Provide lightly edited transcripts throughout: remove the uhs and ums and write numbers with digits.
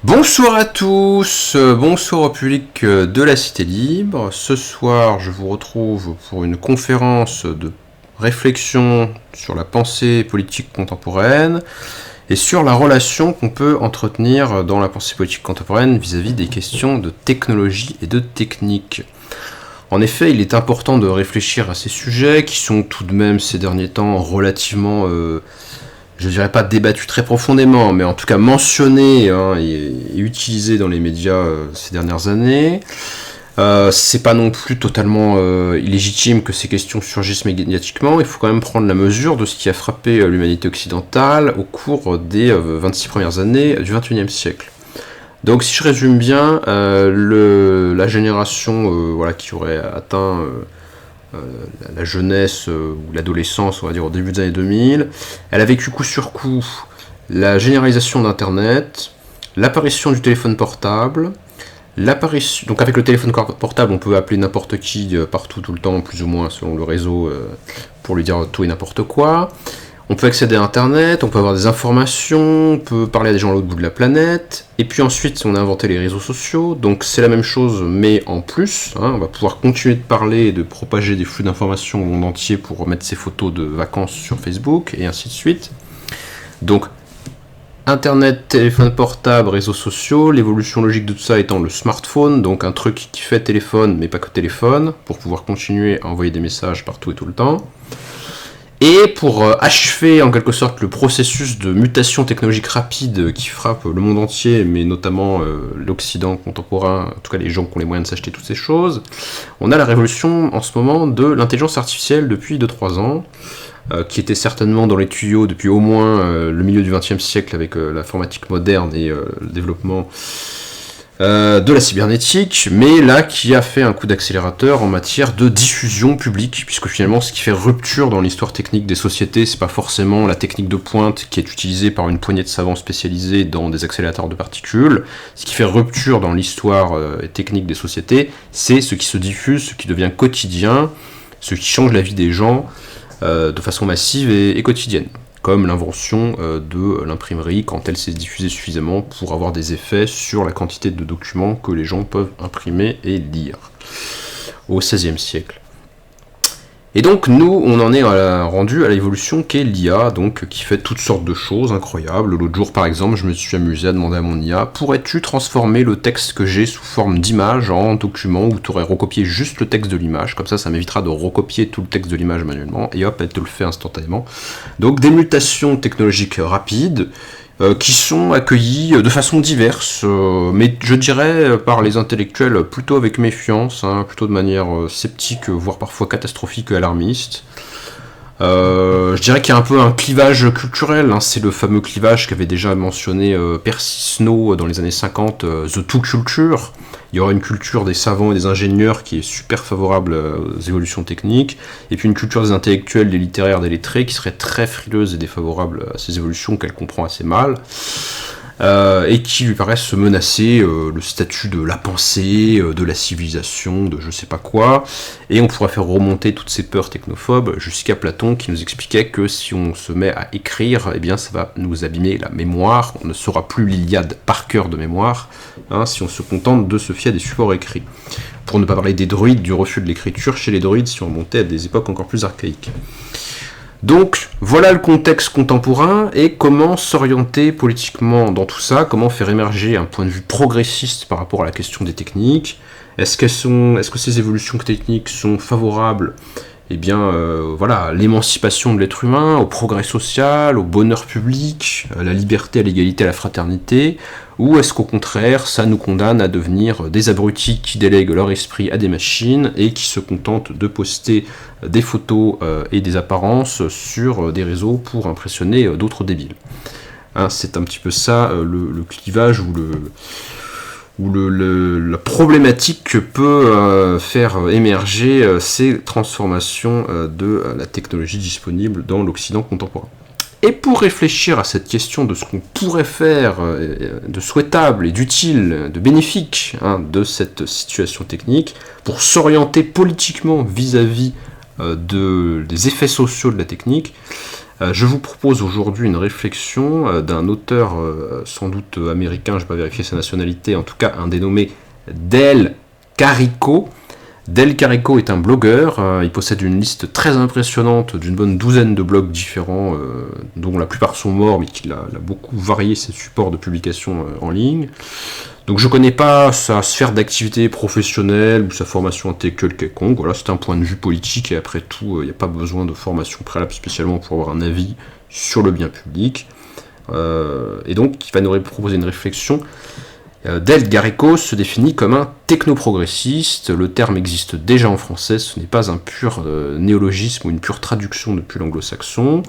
Bonsoir à tous, bonsoir au public de la Cité Libre. Ce soir, je vous retrouve pour une conférence de réflexion sur la pensée politique contemporaine et sur la relation qu'on peut entretenir dans la pensée politique contemporaine vis-à-vis des questions de technologie et de technique. En effet, il est important de réfléchir à ces sujets qui sont tout de même ces derniers temps relativement je dirais pas débattu très profondément, mais en tout cas mentionné et utilisé dans les médias ces dernières années. C'est pas non plus totalement illégitime que ces questions surgissent médiatiquement. Il faut quand même prendre la mesure de ce qui a frappé l'humanité occidentale au cours des 26 premières années du XXIe siècle. Donc si je résume bien, la génération qui aurait atteint la jeunesse ou l'adolescence, on va dire au début des années 2000, elle a vécu coup sur coup la généralisation d'Internet, l'apparition du téléphone portable, donc avec le téléphone portable, on peut appeler n'importe qui partout, tout le temps, plus ou moins selon le réseau, pour lui dire tout et n'importe quoi. On peut accéder à Internet, on peut avoir des informations, on peut parler à des gens à l'autre bout de la planète, et puis ensuite on a inventé les réseaux sociaux, donc c'est la même chose mais en plus, on va pouvoir continuer de parler et de propager des flux d'informations au monde entier pour mettre ses photos de vacances sur Facebook, et ainsi de suite. Donc Internet, téléphone portable, réseaux sociaux, l'évolution logique de tout ça étant le smartphone, donc un truc qui fait téléphone mais pas que téléphone, pour pouvoir continuer à envoyer des messages partout et tout le temps. Et pour achever en quelque sorte le processus de mutation technologique rapide qui frappe le monde entier, mais notamment l'Occident contemporain, en tout cas les gens qui ont les moyens de s'acheter toutes ces choses, on a la révolution en ce moment de l'intelligence artificielle depuis 2-3 ans, qui était certainement dans les tuyaux depuis au moins le milieu du XXe siècle avec l'informatique moderne et le développement de la cybernétique, mais là qui a fait un coup d'accélérateur en matière de diffusion publique, puisque finalement ce qui fait rupture dans l'histoire technique des sociétés, c'est pas forcément la technique de pointe qui est utilisée par une poignée de savants spécialisés dans des accélérateurs de particules. Ce qui fait rupture dans l'histoire technique des sociétés, c'est ce qui se diffuse, ce qui devient quotidien, ce qui change la vie des gens de façon massive et quotidienne, comme l'invention de l'imprimerie quand elle s'est diffusée suffisamment pour avoir des effets sur la quantité de documents que les gens peuvent imprimer et lire au XVIe siècle. Et donc nous, on en est rendu à l'évolution qu'est l'IA, donc qui fait toutes sortes de choses incroyables. L'autre jour par exemple, je me suis amusé à demander à mon IA, pourrais-tu transformer le texte que j'ai sous forme d'image en document où tu aurais recopié juste le texte de l'image, comme ça m'évitera de recopier tout le texte de l'image manuellement, et hop, elle te le fait instantanément. Donc des mutations technologiques rapides, qui sont accueillis de façon diverse, mais je dirais par les intellectuels plutôt avec méfiance, plutôt de manière sceptique, voire parfois catastrophique et alarmiste. Je dirais qu'il y a un peu un clivage culturel, c'est le fameux clivage qu'avait déjà mentionné Percy Snow dans les années 50, The Two Culture. Il y aura une culture des savants et des ingénieurs qui est super favorable aux évolutions techniques, et puis une culture des intellectuels, des littéraires, des lettrés qui serait très frileuse et défavorable à ces évolutions qu'elle comprend assez mal, et qui lui paraissent menacer le statut de la pensée, de la civilisation, de je sais pas quoi, et on pourrait faire remonter toutes ces peurs technophobes jusqu'à Platon qui nous expliquait que si on se met à écrire, eh bien ça va nous abîmer la mémoire, on ne saura plus l'Iliade par cœur de mémoire, si on se contente de se fier à des supports écrits. Pour ne pas parler des druides, du refus de l'écriture chez les druides si on remontait à des époques encore plus archaïques. Donc voilà le contexte contemporain et comment s'orienter politiquement dans tout ça, comment faire émerger un point de vue progressiste par rapport à la question des techniques. Est-ce que ces évolutions techniques sont favorables à l'émancipation de l'être humain, au progrès social, au bonheur public, à la liberté, à l'égalité, à la fraternité, ou est-ce qu'au contraire, ça nous condamne à devenir des abrutis qui délèguent leur esprit à des machines et qui se contentent de poster des photos et des apparences sur des réseaux pour impressionner d'autres débiles. C'est un petit peu ça le clivage ou la problématique que peut faire émerger ces transformations de la technologie disponible dans l'Occident contemporain. Et pour réfléchir à cette question de ce qu'on pourrait faire de souhaitable et d'utile, de bénéfique de cette situation technique, pour s'orienter politiquement vis-à-vis des effets sociaux de la technique, Je vous propose aujourd'hui une réflexion d'un auteur sans doute américain, je n'ai pas vérifié sa nationalité, en tout cas un dénommé Del Carico. Del Carico est un blogueur, il possède une liste très impressionnante d'une bonne douzaine de blogs différents, dont la plupart sont morts, mais qu'il a beaucoup varié ses supports de publication en ligne. Donc je ne connais pas sa sphère d'activité professionnelle ou sa formation intellectuelle quelconque, voilà, c'est un point de vue politique, et après tout, il n'y a pas besoin de formation préalable spécialement pour avoir un avis sur le bien public. Et donc il va nous proposer une réflexion. Del Carico se définit comme un technoprogressiste. Le terme existe déjà en français, ce n'est pas un pur néologisme ou une pure traduction depuis l'anglo-saxon.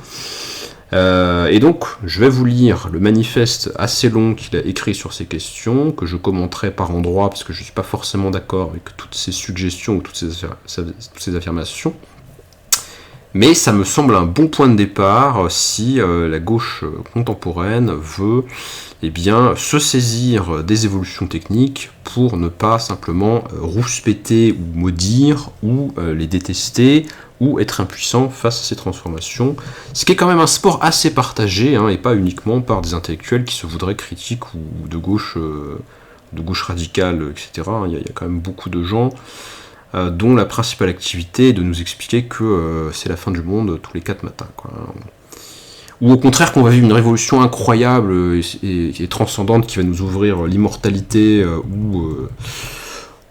Et donc, je vais vous lire le manifeste assez long qu'il a écrit sur ces questions, que je commenterai par endroits, parce que je ne suis pas forcément d'accord avec toutes ces suggestions ou toutes ces affirmations. Mais ça me semble un bon point de départ si la gauche contemporaine veut se saisir des évolutions techniques pour ne pas simplement rouspéter ou maudire ou les détester ou être impuissant face à ces transformations. Ce qui est quand même un sport assez partagé, et pas uniquement par des intellectuels qui se voudraient critiques ou de gauche radicale, etc. Il y a quand même beaucoup de gens dont la principale activité est de nous expliquer que c'est la fin du monde tous les 4 matins, quoi. Ou au contraire qu'on va vivre une révolution incroyable et transcendante qui va nous ouvrir l'immortalité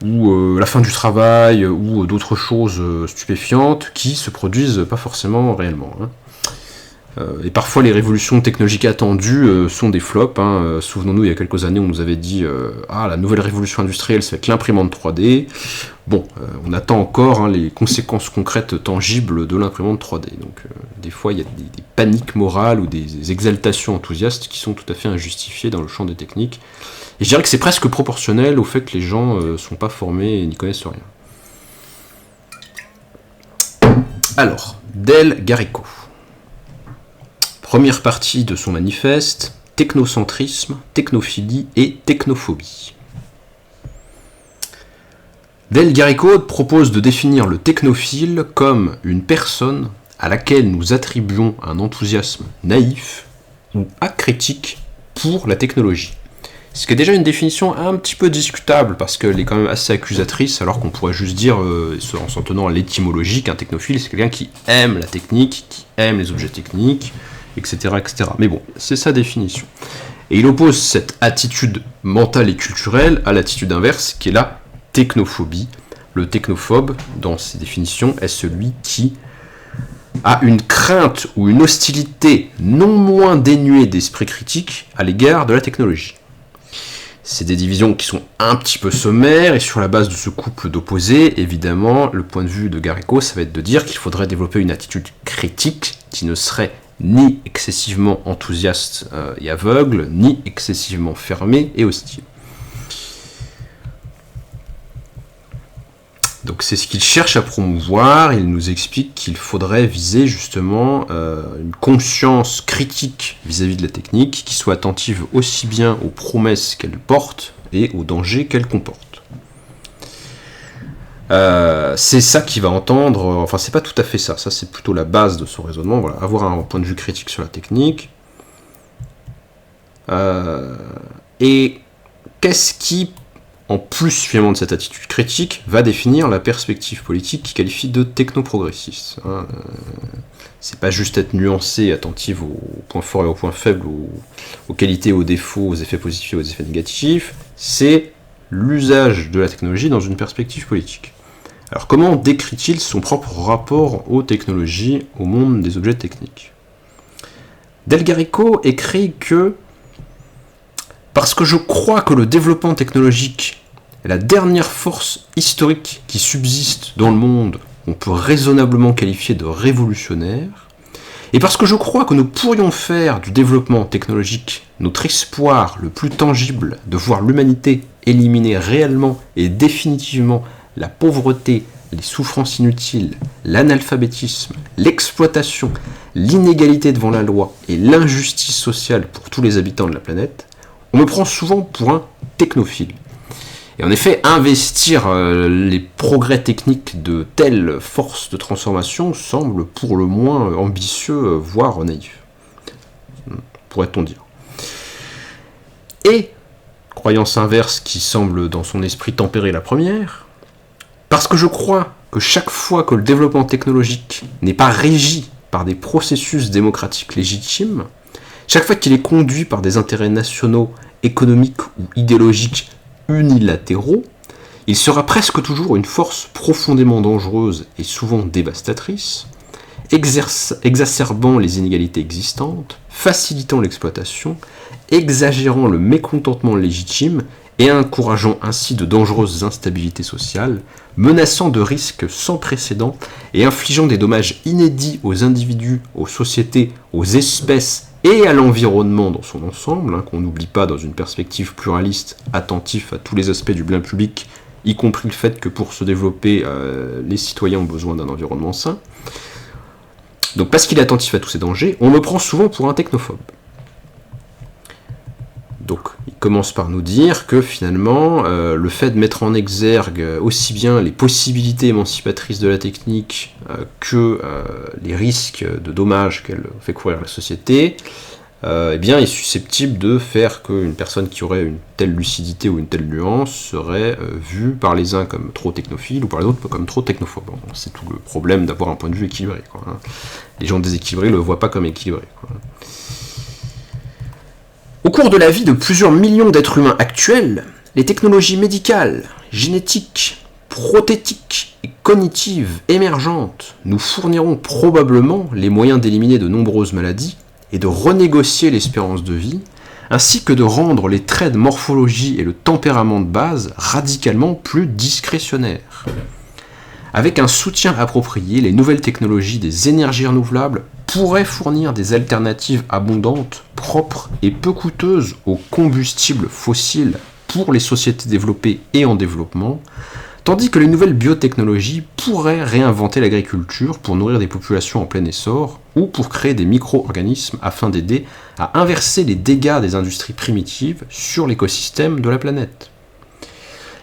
ou la fin du travail ou d'autres choses stupéfiantes qui se produisent pas forcément réellement. Et parfois les révolutions technologiques attendues sont des flops. Souvenons-nous, il y a quelques années, on nous avait dit la nouvelle révolution industrielle, ça va être l'imprimante 3D. Bon, on attend encore les conséquences concrètes tangibles de l'imprimante 3D. Donc des fois, il y a des paniques morales ou des exaltations enthousiastes qui sont tout à fait injustifiées dans le champ des techniques. Et je dirais que c'est presque proportionnel au fait que les gens ne sont pas formés et n'y connaissent rien. Alors, Del Carico. Première partie de son manifeste, technocentrisme, technophilie et technophobie. Del Carico propose de définir le technophile comme une personne à laquelle nous attribuons un enthousiasme naïf ou acritique pour la technologie. Ce qui est déjà une définition un petit peu discutable, parce qu'elle est quand même assez accusatrice, alors qu'on pourrait juste dire, en s'en tenant à l'étymologie, qu'un technophile, c'est quelqu'un qui aime la technique, qui aime les objets techniques, etc., etc. Mais bon, c'est sa définition. Et il oppose cette attitude mentale et culturelle à l'attitude inverse, qui est la technophobie. Le technophobe, dans ses définitions, est celui qui a une crainte ou une hostilité non moins dénuée d'esprit critique à l'égard de la technologie. C'est des divisions qui sont un petit peu sommaires, et sur la base de ce couple d'opposés, évidemment, le point de vue de Carico, ça va être de dire qu'il faudrait développer une attitude critique qui ne serait ni excessivement enthousiaste et aveugle, ni excessivement fermée et hostile. Donc c'est ce qu'il cherche à promouvoir. Il nous explique qu'il faudrait viser justement une conscience critique vis-à-vis de la technique qui soit attentive aussi bien aux promesses qu'elle porte et aux dangers qu'elle comporte. C'est ça qu'il va entendre, enfin c'est pas tout à fait ça, ça c'est plutôt la base de son raisonnement, voilà, avoir un point de vue critique sur la technique. Et qu'est-ce qui, en plus finalement de cette attitude critique, va définir la perspective politique qu'il qualifie de technoprogressiste. C'est pas juste être nuancé, attentif aux points forts et aux points faibles, aux qualités, aux défauts, aux effets positifs et aux effets négatifs, c'est l'usage de la technologie dans une perspective politique. Alors comment décrit-il son propre rapport aux technologies, au monde des objets techniques ? Del Carico écrit que parce que je crois que le développement technologique est la dernière force historique qui subsiste dans le monde qu'on peut raisonnablement qualifier de révolutionnaire, et parce que je crois que nous pourrions faire du développement technologique notre espoir le plus tangible de voir l'humanité éliminer réellement et définitivement la pauvreté, les souffrances inutiles, l'analphabétisme, l'exploitation, l'inégalité devant la loi et l'injustice sociale pour tous les habitants de la planète, on me prend souvent pour un technophile. Et en effet, investir les progrès techniques de telles forces de transformation semble pour le moins ambitieux, voire naïf, pourrait-on dire. Et, croyance inverse qui semble dans son esprit tempérer la première, parce que je crois que chaque fois que le développement technologique n'est pas régi par des processus démocratiques légitimes, chaque fois qu'il est conduit par des intérêts nationaux, économiques ou idéologiques unilatéraux, il sera presque toujours une force profondément dangereuse et souvent dévastatrice, exacerbant les inégalités existantes, facilitant l'exploitation, exagérant le mécontentement légitime et encourageant ainsi de dangereuses instabilités sociales, menaçant de risques sans précédent et infligeant des dommages inédits aux individus, aux sociétés, aux espèces et à l'environnement dans son ensemble, qu'on n'oublie pas dans une perspective pluraliste, attentif à tous les aspects du bien public, y compris le fait que pour se développer, les citoyens ont besoin d'un environnement sain. Donc parce qu'il est attentif à tous ces dangers, on le prend souvent pour un technophobe. Donc il commence par nous dire que finalement, le fait de mettre en exergue aussi bien les possibilités émancipatrices de la technique que les risques de dommages qu'elle fait courir à la société, eh bien, est susceptible de faire qu'une personne qui aurait une telle lucidité ou une telle nuance serait vue par les uns comme trop technophile ou par les autres comme trop technophobe. Bon, c'est tout le problème d'avoir un point de vue équilibré, quoi, hein. Les gens déséquilibrés ne le voient pas comme équilibré, quoi. Au cours de la vie de plusieurs millions d'êtres humains actuels, les technologies médicales, génétiques, prothétiques et cognitives émergentes nous fourniront probablement les moyens d'éliminer de nombreuses maladies et de renégocier l'espérance de vie, ainsi que de rendre les traits de morphologie et le tempérament de base radicalement plus discrétionnaires. Avec un soutien approprié, les nouvelles technologies des énergies renouvelables pourraient fournir des alternatives abondantes, propres et peu coûteuses aux combustibles fossiles pour les sociétés développées et en développement, tandis que les nouvelles biotechnologies pourraient réinventer l'agriculture pour nourrir des populations en plein essor ou pour créer des micro-organismes afin d'aider à inverser les dégâts des industries primitives sur l'écosystème de la planète.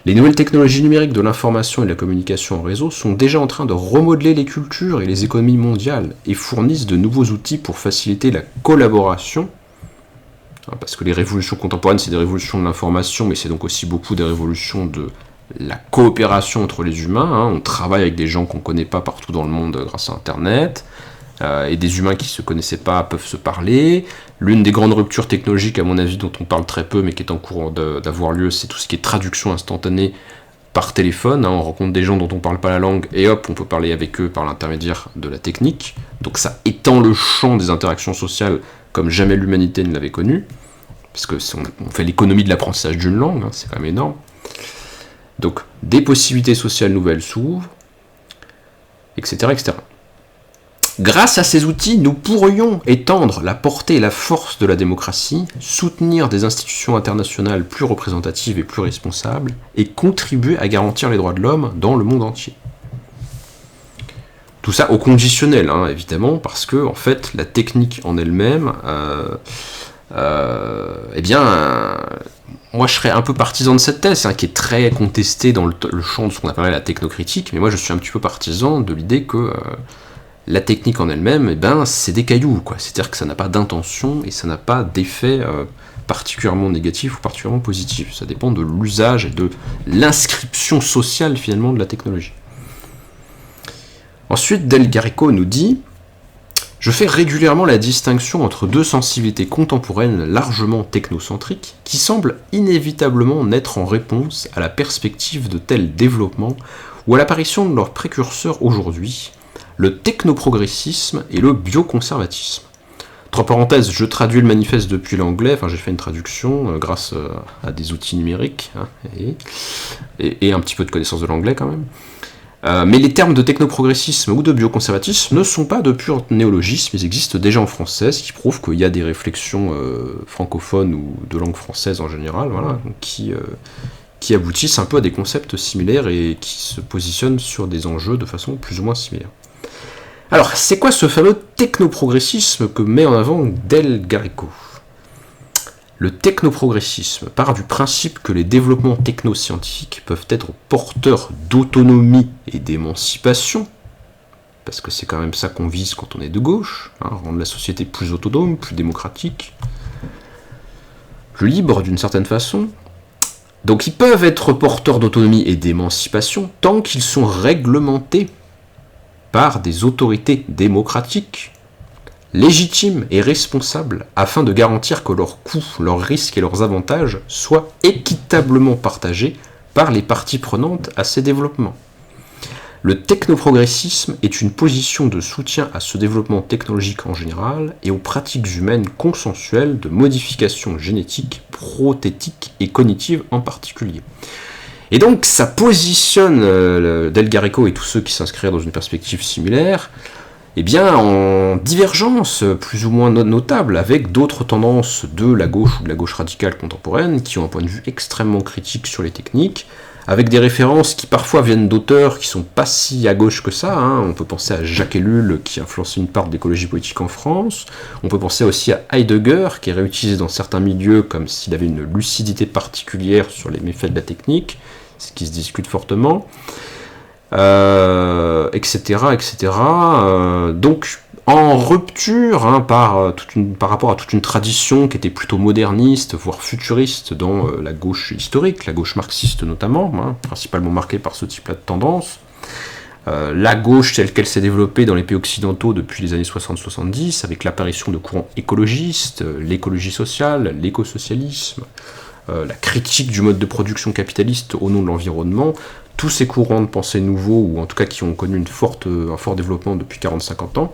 Les nouvelles technologies numériques de l'information et de la communication en réseau sont déjà en train de remodeler les cultures et les économies mondiales et fournissent de nouveaux outils pour faciliter la collaboration. Parce que les révolutions contemporaines, c'est des révolutions de l'information, mais c'est donc aussi beaucoup des révolutions de la coopération entre les humains. On travaille avec des gens qu'on ne connaît pas partout dans le monde grâce à Internet. Et des humains qui ne se connaissaient pas peuvent se parler. L'une des grandes ruptures technologiques, à mon avis, dont on parle très peu, mais qui est en cours d'avoir lieu, c'est tout ce qui est traduction instantanée par téléphone. On rencontre des gens dont on ne parle pas la langue, et hop, on peut parler avec eux par l'intermédiaire de la technique. Donc ça étend le champ des interactions sociales comme jamais l'humanité ne l'avait connu, parce que on fait l'économie de l'apprentissage d'une langue, c'est quand même énorme. Donc des possibilités sociales nouvelles s'ouvrent, etc., etc. Grâce à ces outils, nous pourrions étendre la portée et la force de la démocratie, soutenir des institutions internationales plus représentatives et plus responsables, et contribuer à garantir les droits de l'homme dans le monde entier. Tout ça au conditionnel, évidemment, parce que en fait, la technique en elle-même, eh bien, moi je serais un peu partisan de cette thèse, qui est très contestée dans le champ de ce qu'on appellerait la technocritique, mais moi je suis un petit peu partisan de l'idée que la technique en elle-même, eh ben, c'est des cailloux, quoi. C'est-à-dire que ça n'a pas d'intention et ça n'a pas d'effet particulièrement négatif ou particulièrement positif. Ça dépend de l'usage et de l'inscription sociale, finalement, de la technologie. Ensuite, Del Garrico nous dit « Je fais régulièrement la distinction entre deux sensibilités contemporaines largement technocentriques qui semblent inévitablement naître en réponse à la perspective de tels développements ou à l'apparition de leurs précurseurs aujourd'hui, le technoprogressisme et le bioconservatisme. » Entre parenthèses, je traduis le manifeste depuis l'anglais, j'ai fait une traduction grâce à des outils numériques, et un petit peu de connaissance de l'anglais quand même. Mais les termes de technoprogressisme ou de bioconservatisme ne sont pas de purs néologismes, ils existent déjà en français, ce qui prouve qu'il y a des réflexions francophones ou de langue française en général, qui aboutissent un peu à des concepts similaires et qui se positionnent sur des enjeux de façon plus ou moins similaire. Alors, c'est quoi ce fameux technoprogressisme que met en avant Del Garrico ? Le technoprogressisme part du principe que les développements technoscientifiques peuvent être porteurs d'autonomie et d'émancipation, parce que c'est quand même ça qu'on vise quand on est de gauche, rendre la société plus autonome, plus démocratique, plus libre d'une certaine façon. Donc ils peuvent être porteurs d'autonomie et d'émancipation tant qu'ils sont réglementés par des autorités démocratiques, légitimes et responsables, afin de garantir que leurs coûts, leurs risques et leurs avantages soient équitablement partagés par les parties prenantes à ces développements. Le technoprogressisme est une position de soutien à ce développement technologique en général et aux pratiques humaines consensuelles de modification génétique, prothétique et cognitive en particulier. Et donc ça positionne Del Rico et tous ceux qui s'inscrivent dans une perspective similaire en divergence plus ou moins notable avec d'autres tendances de la gauche ou de la gauche radicale contemporaine qui ont un point de vue extrêmement critique sur les techniques, avec des références qui parfois viennent d'auteurs qui sont pas si à gauche que ça. On peut penser à Jacques Ellul qui a influencé une part de l'écologie politique en France. On peut penser aussi à Heidegger qui est réutilisé dans certains milieux comme s'il avait une lucidité particulière sur les méfaits de la technique, ce qui se discute fortement, etc. Donc en rupture par rapport à toute une tradition qui était plutôt moderniste, voire futuriste dans la gauche historique, la gauche marxiste notamment, principalement marquée par ce type-là de tendance. La gauche telle qu'elle s'est développée dans les pays occidentaux depuis les années 60-70, avec l'apparition de courants écologistes, l'écologie sociale, l'écosocialisme, la critique du mode de production capitaliste au nom de l'environnement, tous ces courants de pensée nouveaux, ou en tout cas qui ont connu un fort développement depuis 40-50 ans,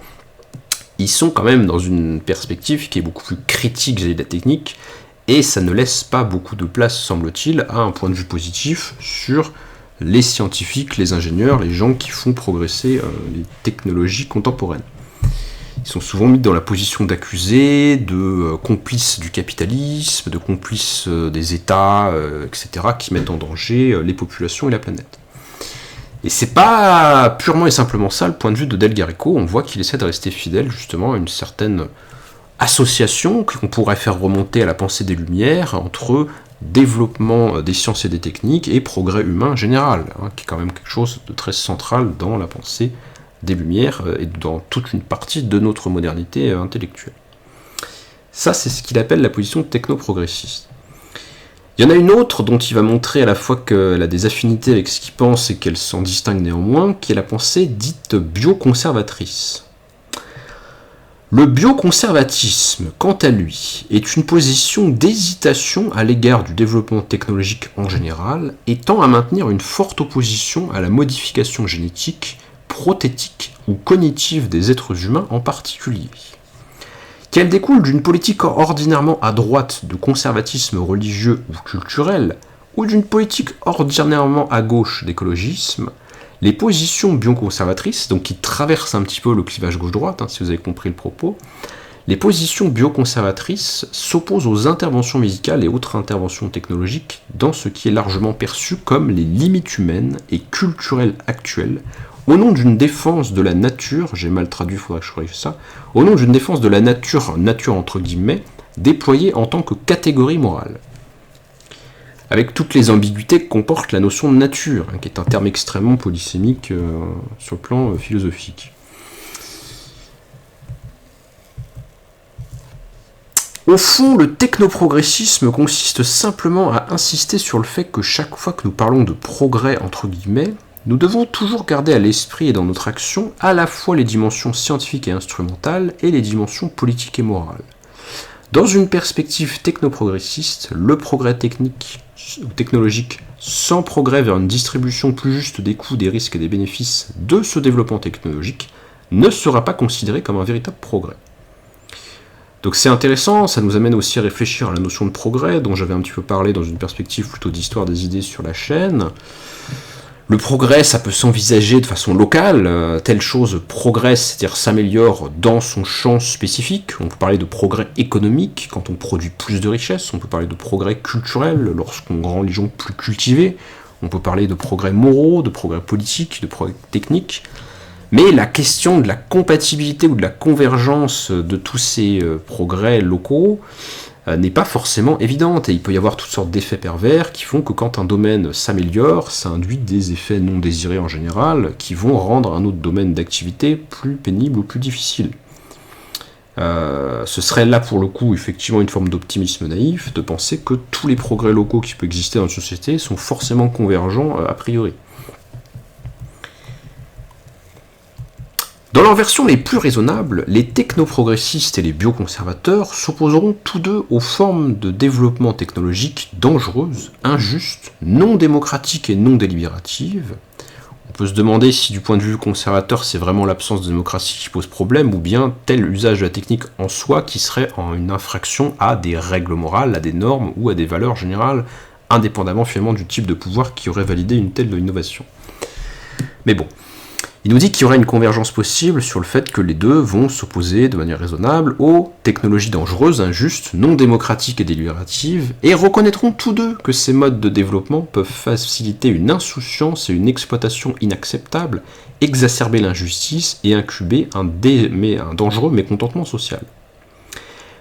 ils sont quand même dans une perspective qui est beaucoup plus critique vis-à-vis de la technique, et ça ne laisse pas beaucoup de place, semble-t-il, à un point de vue positif sur les scientifiques, les ingénieurs, les gens qui font progresser les technologies contemporaines. Ils sont souvent mis dans la position d'accusés, de complices du capitalisme, de complices des États, etc., qui mettent en danger les populations et la planète. Et c'est pas purement et simplement ça le point de vue de Del Rico. On voit qu'il essaie de rester fidèle justement à une certaine association qu'on pourrait faire remonter à la pensée des Lumières entre développement des sciences et des techniques et progrès humain général, qui est quand même quelque chose de très central dans la pensée des Lumières et dans toute une partie de notre modernité intellectuelle. Ça, c'est ce qu'il appelle la position technoprogressiste. Il y en a une autre dont il va montrer à la fois qu'elle a des affinités avec ce qu'il pense et qu'elle s'en distingue néanmoins, qui est la pensée dite bioconservatrice. Le bioconservatisme, quant à lui, est une position d'hésitation à l'égard du développement technologique en général et tend à maintenir une forte opposition à la modification génétique, prothétique ou cognitive des êtres humains en particulier. Qu'elle découle d'une politique ordinairement à droite de conservatisme religieux ou culturel, ou d'une politique ordinairement à gauche d'écologisme, les positions bioconservatrices, donc qui traversent un petit peu le clivage gauche-droite, si vous avez compris le propos, les positions bioconservatrices s'opposent aux interventions médicales et autres interventions technologiques dans ce qui est largement perçu comme les limites humaines et culturelles actuelles, au nom d'une défense de la nature, j'ai mal traduit, il faudrait que je corrige ça, au nom d'une défense de la nature entre guillemets, déployée en tant que catégorie morale. Avec toutes les ambiguïtés que comporte la notion de nature, qui est un terme extrêmement polysémique sur le plan philosophique. Au fond, le technoprogressisme consiste simplement à insister sur le fait que chaque fois que nous parlons de progrès entre guillemets, nous devons toujours garder à l'esprit et dans notre action à la fois les dimensions scientifiques et instrumentales et les dimensions politiques et morales. Dans une perspective technoprogressiste, le progrès technique ou technologique sans progrès vers une distribution plus juste des coûts, des risques et des bénéfices de ce développement technologique ne sera pas considéré comme un véritable progrès. Donc c'est intéressant, ça nous amène aussi à réfléchir à la notion de progrès, dont j'avais un petit peu parlé dans une perspective plutôt d'histoire des idées sur la chaîne. Le progrès, ça peut s'envisager de façon locale, telle chose progresse, c'est-à-dire s'améliore dans son champ spécifique. On peut parler de progrès économique quand on produit plus de richesses, on peut parler de progrès culturel lorsqu'on rend les gens plus cultivés, on peut parler de progrès moraux, de progrès politiques, de progrès techniques. Mais la question de la compatibilité ou de la convergence de tous ces progrès locaux n'est pas forcément évidente, et il peut y avoir toutes sortes d'effets pervers qui font que quand un domaine s'améliore, ça induit des effets non désirés en général, qui vont rendre un autre domaine d'activité plus pénible ou plus difficile. Ce serait là pour le coup effectivement une forme d'optimisme naïf de penser que tous les progrès locaux qui peuvent exister dans une société sont forcément convergents a priori. Dans leurs versions les plus raisonnables, les technoprogressistes et les bioconservateurs s'opposeront tous deux aux formes de développement technologique dangereuses, injustes, non démocratiques et non délibératives. On peut se demander si du point de vue conservateur c'est vraiment l'absence de démocratie qui pose problème ou bien tel usage de la technique en soi qui serait une infraction à des règles morales, à des normes ou à des valeurs générales, indépendamment finalement du type de pouvoir qui aurait validé une telle innovation. Mais bon, il nous dit qu'il y aurait une convergence possible sur le fait que les deux vont s'opposer de manière raisonnable aux technologies dangereuses, injustes, non démocratiques et délibératives, et reconnaîtront tous deux que ces modes de développement peuvent faciliter une insouciance et une exploitation inacceptables, exacerber l'injustice et incuber un dangereux mécontentement social.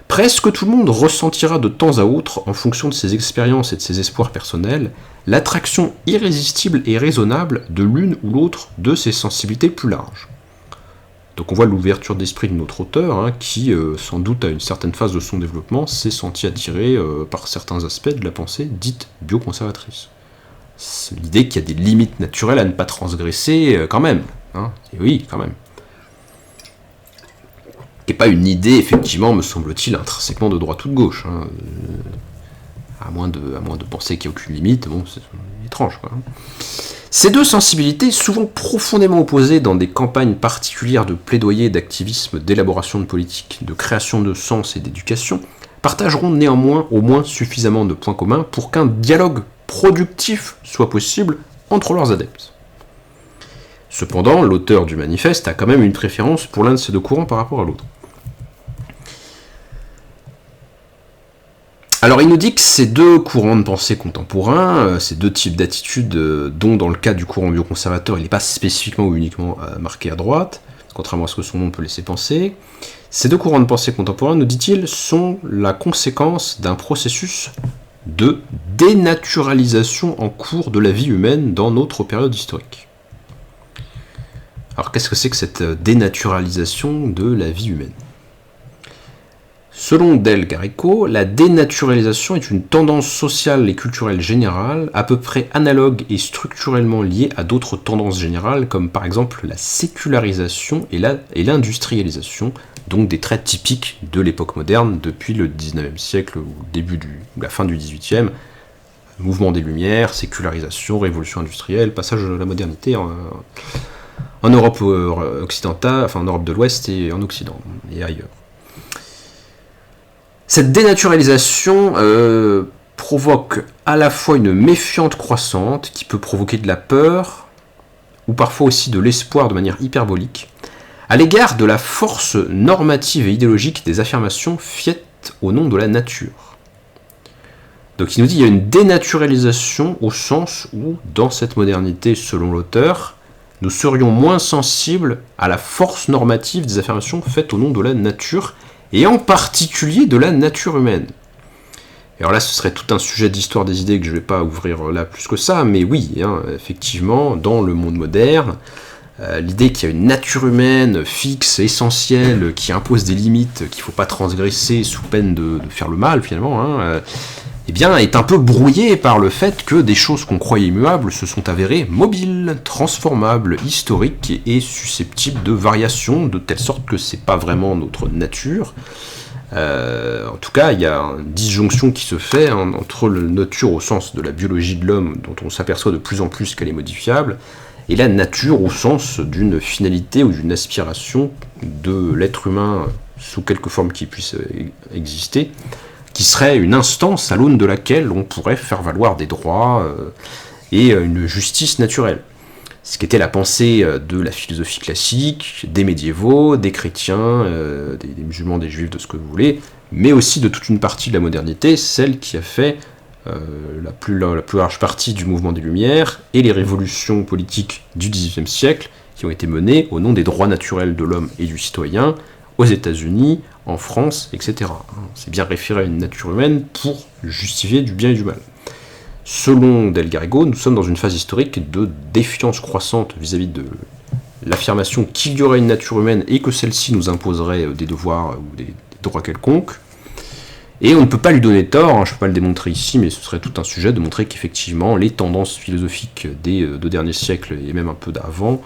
Presque tout le monde ressentira de temps à autre, en fonction de ses expériences et de ses espoirs personnels, l'attraction irrésistible et raisonnable de l'une ou l'autre de ses sensibilités plus larges. Donc on voit l'ouverture d'esprit de notre auteur, qui, sans doute à une certaine phase de son développement, s'est senti attiré par certains aspects de la pensée dite bioconservatrice. C'est l'idée qu'il y a des limites naturelles à ne pas transgresser quand même. Et oui, quand même. Qui n'est pas une idée, effectivement, me semble-t-il, intrinsèquement de droite ou de gauche. À moins de penser qu'il n'y a aucune limite, bon, c'est étrange, quoi. Ces deux sensibilités, souvent profondément opposées dans des campagnes particulières de plaidoyer, d'activisme, d'élaboration de politique, de création de sens et d'éducation, partageront néanmoins au moins suffisamment de points communs pour qu'un dialogue productif soit possible entre leurs adeptes. Cependant, l'auteur du manifeste a quand même une préférence pour l'un de ces deux courants par rapport à l'autre. Alors il nous dit que ces deux courants de pensée contemporains, ces deux types d'attitudes, dont dans le cas du courant bioconservateur, il n'est pas spécifiquement ou uniquement marqué à droite, contrairement à ce que son nom peut laisser penser, ces deux courants de pensée contemporains, nous dit-il, sont la conséquence d'un processus de dénaturalisation en cours de la vie humaine dans notre période historique. Alors qu'est-ce que c'est que cette dénaturalisation de la vie humaine ? Selon Del Garrico, la dénaturalisation est une tendance sociale et culturelle générale, à peu près analogue et structurellement liée à d'autres tendances générales, comme par exemple la sécularisation et l'industrialisation, donc des traits typiques de l'époque moderne depuis le 19e siècle ou la fin du 18e, mouvement des Lumières, sécularisation, révolution industrielle, passage de la modernité en Europe occidentale, enfin en Europe de l'Ouest et en Occident et ailleurs. Cette dénaturalisation provoque à la fois une méfiance croissante qui peut provoquer de la peur ou parfois aussi de l'espoir de manière hyperbolique à l'égard de la force normative et idéologique des affirmations faites au nom de la nature. Donc il nous dit qu'il y a une dénaturalisation au sens où, dans cette modernité, selon l'auteur, nous serions moins sensibles à la force normative des affirmations faites au nom de la nature, et en particulier de la nature humaine. Et alors là, ce serait tout un sujet d'histoire des idées que je ne vais pas ouvrir là plus que ça, mais oui, effectivement, dans le monde moderne, l'idée qu'il y a une nature humaine fixe, essentielle, qui impose des limites qu'il ne faut pas transgresser sous peine de faire le mal, finalement, eh bien, est un peu brouillée par le fait que des choses qu'on croyait immuables se sont avérées mobiles, transformables, historiques et susceptibles de variations, de telle sorte que c'est pas vraiment notre nature. En tout cas, il y a une disjonction qui se fait entre la nature au sens de la biologie de l'homme, dont on s'aperçoit de plus en plus qu'elle est modifiable, et la nature au sens d'une finalité ou d'une aspiration de l'être humain sous quelque forme qui puisse exister, qui serait une instance à l'aune de laquelle on pourrait faire valoir des droits et une justice naturelle. Ce qui était la pensée de la philosophie classique, des médiévaux, des chrétiens, des musulmans, des juifs, de ce que vous voulez, mais aussi de toute une partie de la modernité, celle qui a fait la plus large partie du mouvement des Lumières et les révolutions politiques du XVIIIe siècle qui ont été menées au nom des droits naturels de l'homme et du citoyen aux États-Unis, en France, etc. C'est bien référé à une nature humaine pour justifier du bien et du mal. Selon Del Garrigo, nous sommes dans une phase historique de défiance croissante vis-à-vis de l'affirmation qu'il y aurait une nature humaine et que celle-ci nous imposerait des devoirs ou des droits quelconques. Et on ne peut pas lui donner tort, je ne peux pas le démontrer ici, mais ce serait tout un sujet de montrer qu'effectivement les tendances philosophiques des 2 derniers siècles et même un peu d'avant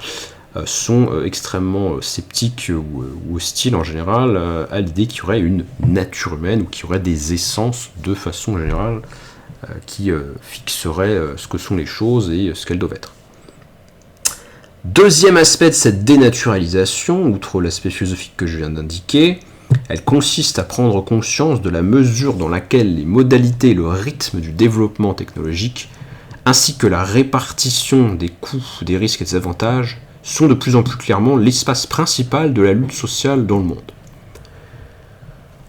sont extrêmement sceptiques ou hostiles en général à l'idée qu'il y aurait une nature humaine ou qu'il y aurait des essences de façon générale qui fixeraient ce que sont les choses et ce qu'elles doivent être. Deuxième aspect de cette dénaturalisation, outre l'aspect philosophique que je viens d'indiquer, elle consiste à prendre conscience de la mesure dans laquelle les modalités et le rythme du développement technologique, ainsi que la répartition des coûts, des risques et des avantages, sont de plus en plus clairement l'espace principal de la lutte sociale dans le monde.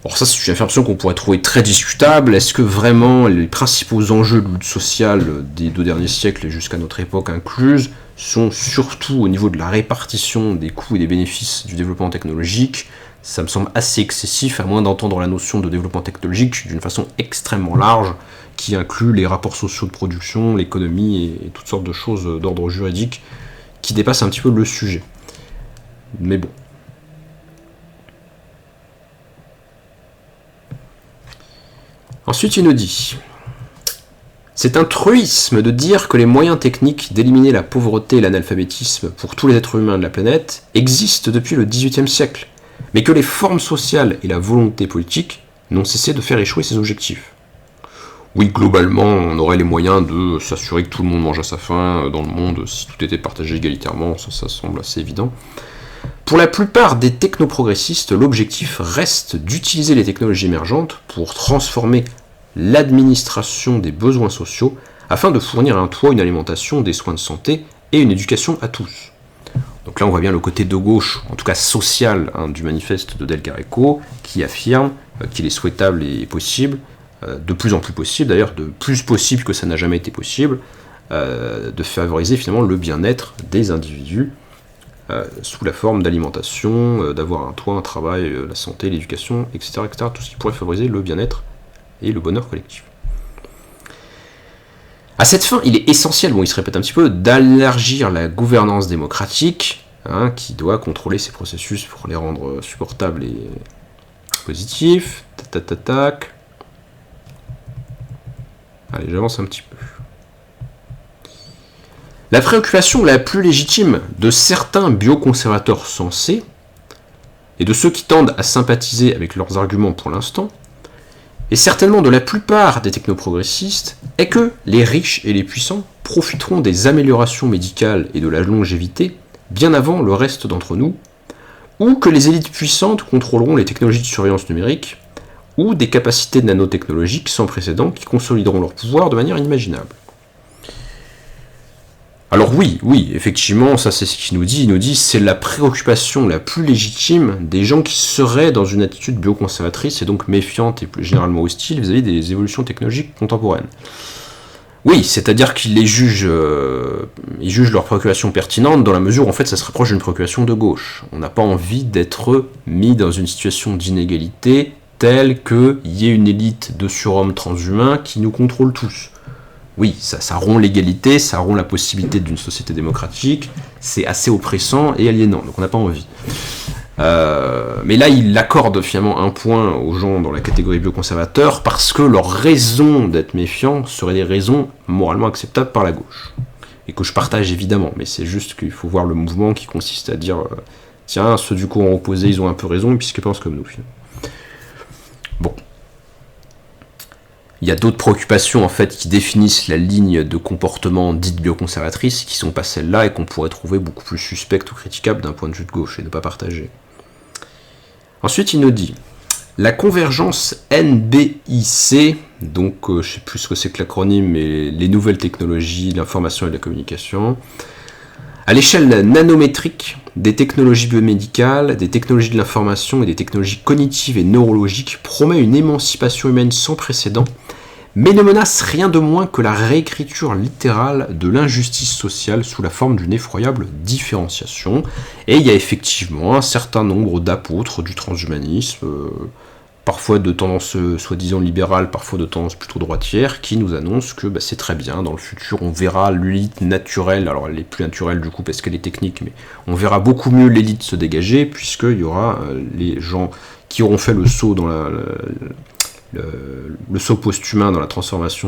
Alors ça, c'est une affirmation qu'on pourrait trouver très discutable. Est-ce que vraiment les principaux enjeux de lutte sociale des 2 derniers siècles et jusqu'à notre époque incluse sont surtout au niveau de la répartition des coûts et des bénéfices du développement technologique? Ça me semble assez excessif, à moins d'entendre la notion de développement technologique d'une façon extrêmement large, qui inclut les rapports sociaux de production, l'économie et toutes sortes de choses d'ordre juridique qui dépassent un petit peu le sujet. Mais bon. Ensuite, il nous dit « C'est un truisme de dire que les moyens techniques d'éliminer la pauvreté et l'analphabétisme pour tous les êtres humains de la planète existent depuis le XVIIIe siècle, mais que les formes sociales et la volonté politique n'ont cessé de faire échouer ces objectifs. Oui, globalement, on aurait les moyens de s'assurer que tout le monde mange à sa faim dans le monde si tout était partagé égalitairement, ça semble assez évident. Pour la plupart des technoprogressistes, l'objectif reste d'utiliser les technologies émergentes pour transformer l'administration des besoins sociaux afin de fournir un toit, une alimentation, des soins de santé et une éducation à tous. Donc là, on voit bien le côté de gauche, en tout cas social, du manifeste de Del Garrigo, qui affirme qu'il est souhaitable et possible, de plus en plus possible, d'ailleurs, de plus possible que ça n'a jamais été possible, de favoriser finalement le bien-être des individus sous la forme d'alimentation, d'avoir un toit, un travail, la santé, l'éducation, etc., etc., tout ce qui pourrait favoriser le bien-être et le bonheur collectif. À cette fin, il est essentiel, il se répète un petit peu, d'élargir la gouvernance démocratique, qui doit contrôler ces processus pour les rendre supportables et positifs. Tac. Allez, j'avance un petit peu. La préoccupation la plus légitime de certains bioconservateurs sensés, et de ceux qui tendent à sympathiser avec leurs arguments pour l'instant, et certainement de la plupart des technoprogressistes, est que les riches et les puissants profiteront des améliorations médicales et de la longévité bien avant le reste d'entre nous, ou que les élites puissantes contrôleront les technologies de surveillance numérique, ou des capacités nanotechnologiques sans précédent qui consolideront leur pouvoir de manière inimaginable. Alors oui, effectivement, ça c'est ce qu'il nous dit. Il nous dit c'est la préoccupation la plus légitime des gens qui seraient dans une attitude bioconservatrice et donc méfiante et plus généralement hostile vis-à-vis des évolutions technologiques contemporaines. Oui, c'est-à-dire qu'ils les jugent, ils jugent leurs préoccupations pertinentes dans la mesure où en fait ça se rapproche d'une préoccupation de gauche. On n'a pas envie d'être mis dans une situation d'inégalité telle qu'il y ait une élite de surhommes transhumains qui nous contrôle tous. Oui, ça rompt l'égalité, ça rompt la possibilité d'une société démocratique, c'est assez oppressant et aliénant, donc on n'a pas envie. Mais là, il accorde finalement un point aux gens dans la catégorie bioconservateur parce que leurs raisons d'être méfiants seraient des raisons moralement acceptables par la gauche. Et que je partage évidemment, mais c'est juste qu'il faut voir le mouvement qui consiste à dire tiens, ceux du courant opposé, ils ont un peu raison puisqu'ils pensent comme nous. Bon. Il y a d'autres préoccupations en fait qui définissent la ligne de comportement dite bioconservatrice qui sont pas celles-là et qu'on pourrait trouver beaucoup plus suspectes ou critiquables d'un point de vue de gauche et ne pas partager. Ensuite, il nous dit la convergence NBIC, donc je sais plus ce que c'est que l'acronyme, mais les nouvelles technologies, l'information et la communication, à l'échelle nanométrique des technologies biomédicales, des technologies de l'information et des technologies cognitives et neurologiques promet une émancipation humaine sans précédent, mais ne menace rien de moins que la réécriture littérale de l'injustice sociale sous la forme d'une effroyable différenciation. Et il y a effectivement un certain nombre d'apôtres du transhumanisme, parfois de tendance soi-disant libérale, parfois de tendance plutôt droitière, qui nous annoncent que c'est très bien, dans le futur on verra l'élite naturelle, alors elle est plus naturelle du coup parce qu'elle est technique, mais on verra beaucoup mieux l'élite se dégager, puisqu'il y aura les gens qui auront fait le saut dans le saut post-humain dans la transformation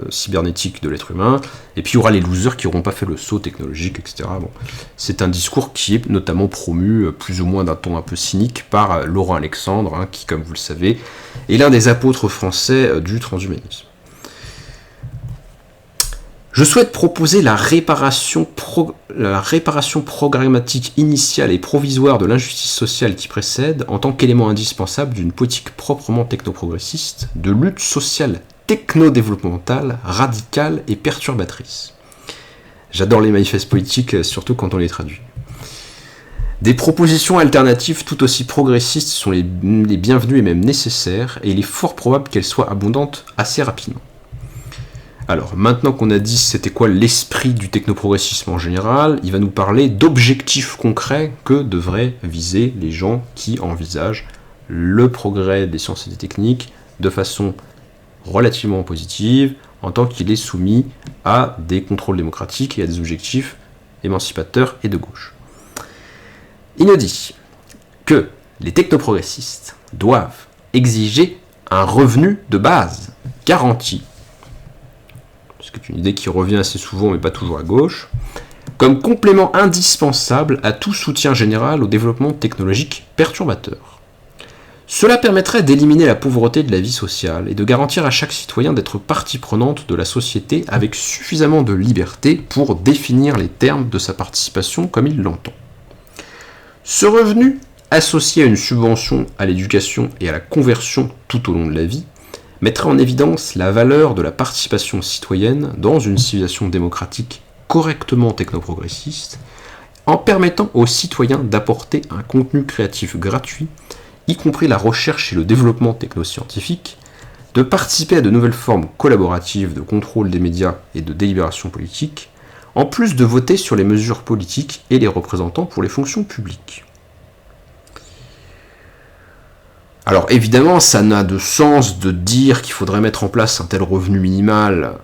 cybernétique de l'être humain, et puis il y aura les losers qui n'auront pas fait le saut technologique, etc. Bon. C'est un discours qui est notamment promu, plus ou moins d'un ton un peu cynique, par Laurent Alexandre, qui, comme vous le savez, est l'un des apôtres français du transhumanisme. Je souhaite proposer la réparation programmatique initiale et provisoire de l'injustice sociale qui précède en tant qu'élément indispensable d'une politique proprement technoprogressiste, de lutte sociale techno-développementale, radicale et perturbatrice. J'adore les manifestes politiques, surtout quand on les traduit. Des propositions alternatives tout aussi progressistes sont les bienvenues et même nécessaires, et il est fort probable qu'elles soient abondantes assez rapidement. Alors, maintenant qu'on a dit c'était quoi l'esprit du technoprogressisme en général, il va nous parler d'objectifs concrets que devraient viser les gens qui envisagent le progrès des sciences et des techniques de façon relativement positive, en tant qu'il est soumis à des contrôles démocratiques et à des objectifs émancipateurs et de gauche. Il nous dit que les technoprogressistes doivent exiger un revenu de base garanti, c'est une idée qui revient assez souvent mais pas toujours à gauche, comme complément indispensable à tout soutien général au développement technologique perturbateur. Cela permettrait d'éliminer la pauvreté de la vie sociale et de garantir à chaque citoyen d'être partie prenante de la société avec suffisamment de liberté pour définir les termes de sa participation comme il l'entend. Ce revenu, associé à une subvention à l'éducation et à la conversion tout au long de la vie, mettrait en évidence la valeur de la participation citoyenne dans une civilisation démocratique correctement technoprogressiste, en permettant aux citoyens d'apporter un contenu créatif gratuit, y compris la recherche et le développement technoscientifique, de participer à de nouvelles formes collaboratives de contrôle des médias et de délibération politique, en plus de voter sur les mesures politiques et les représentants pour les fonctions publiques. Alors évidemment, ça n'a de sens de dire qu'il faudrait mettre en place un tel revenu minimal,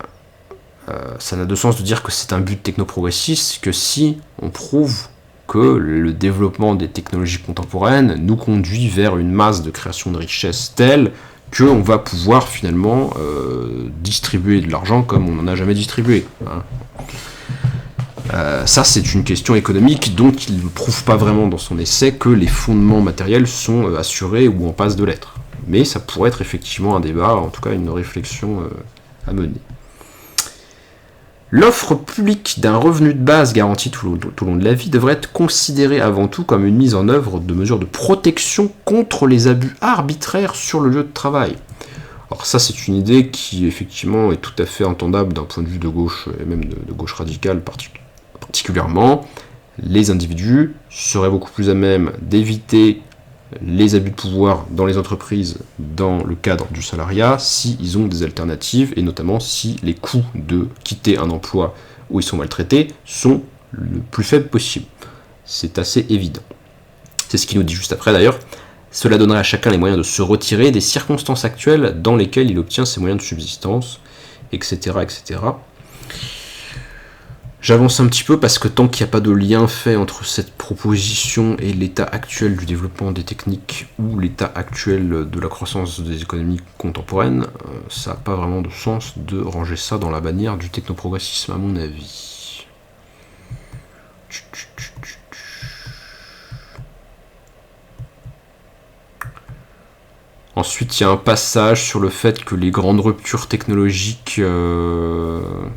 ça n'a de sens de dire que c'est un but technoprogressiste que si on prouve que le développement des technologies contemporaines nous conduit vers une masse de création de richesse telle qu'on va pouvoir finalement distribuer de l'argent comme on n'en a jamais distribué. Ça, c'est une question économique dont il ne prouve pas vraiment dans son essai que les fondements matériels sont assurés ou en passe de l'être. Mais ça pourrait être effectivement un débat, en tout cas une réflexion à mener. L'offre publique d'un revenu de base garanti tout au long de la vie devrait être considérée avant tout comme une mise en œuvre de mesures de protection contre les abus arbitraires sur le lieu de travail. Alors ça, c'est une idée qui effectivement est tout à fait entendable d'un point de vue de gauche, et même de gauche radicale particulièrement. Les individus seraient beaucoup plus à même d'éviter les abus de pouvoir dans les entreprises dans le cadre du salariat s'ils ont des alternatives, et notamment si les coûts de quitter un emploi où ils sont maltraités sont le plus faibles possible. C'est assez évident. C'est ce qu'il nous dit juste après d'ailleurs. Cela donnerait à chacun les moyens de se retirer des circonstances actuelles dans lesquelles il obtient ses moyens de subsistance, etc. etc. J'avance un petit peu parce que tant qu'il n'y a pas de lien fait entre cette proposition et l'état actuel du développement des techniques ou l'état actuel de la croissance des économies contemporaines, ça n'a pas vraiment de sens de ranger ça dans la bannière du technoprogressisme à mon avis. Ensuite, il y a un passage sur le fait que les grandes ruptures technologiques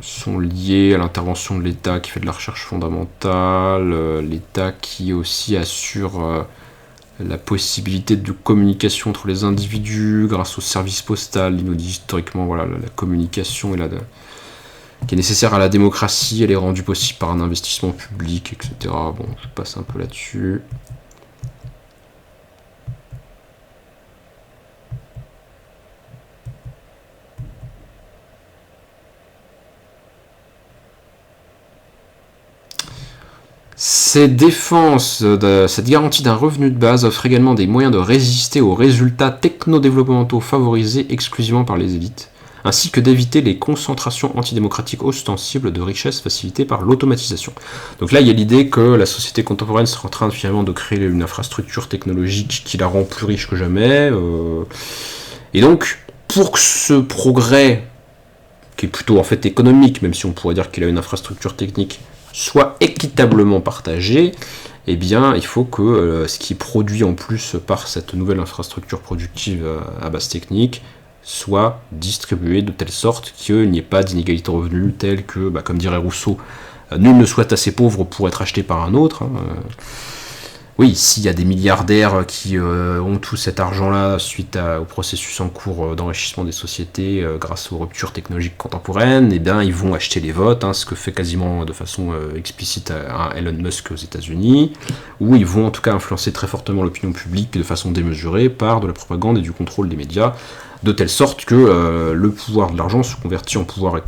sont liées à l'intervention de l'État qui fait de la recherche fondamentale, l'État qui aussi assure la possibilité de communication entre les individus grâce au service postal. Il nous dit historiquement, voilà, la communication qui est nécessaire à la démocratie, elle est rendue possible par un investissement public, etc. Bon, je passe un peu là-dessus. Cette cette garantie d'un revenu de base offre également des moyens de résister aux résultats technodéveloppementaux favorisés exclusivement par les élites, ainsi que d'éviter les concentrations antidémocratiques ostensibles de richesses facilitées par l'automatisation. Donc là, il y a l'idée que la société contemporaine serait en train finalement de créer une infrastructure technologique qui la rend plus riche que jamais. Et donc, pour que ce progrès, qui est plutôt en fait économique, même si on pourrait dire qu'il a une infrastructure technique, soit équitablement partagé, eh bien, il faut que ce qui est produit en plus par cette nouvelle infrastructure productive à base technique soit distribué de telle sorte qu'il n'y ait pas d'inégalité de revenus telle que, comme dirait Rousseau, nul ne soit assez pauvre pour être acheté par un autre. Oui, s'il y a des milliardaires qui ont tout cet argent-là suite au processus en cours d'enrichissement des sociétés grâce aux ruptures technologiques contemporaines, eh bien, ils vont acheter les votes, ce que fait quasiment de façon explicite Elon Musk aux États-Unis, où ils vont en tout cas influencer très fortement l'opinion publique de façon démesurée par de la propagande et du contrôle des médias, de telle sorte que le pouvoir de l'argent se convertit en pouvoir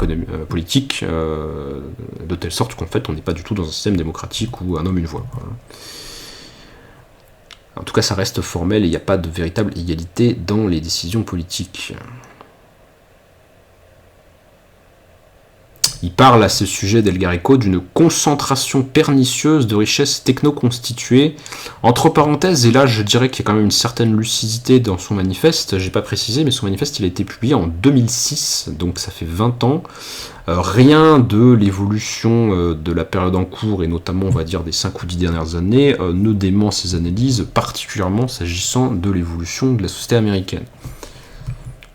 politique, de telle sorte qu'en fait on n'est pas du tout dans un système démocratique où un homme une voix. En tout cas, ça reste formel et il n'y a pas de véritable égalité dans les décisions politiques. Il parle à ce sujet d'Elgarico d'une concentration pernicieuse de richesses techno-constituées. Entre parenthèses, et là je dirais qu'il y a quand même une certaine lucidité dans son manifeste, j'ai pas précisé, mais son manifeste il a été publié en 2006, donc ça fait 20 ans. Rien de l'évolution de la période en cours, et notamment on va dire des 5 ou 10 dernières années, ne dément ces analyses, particulièrement s'agissant de l'évolution de la société américaine.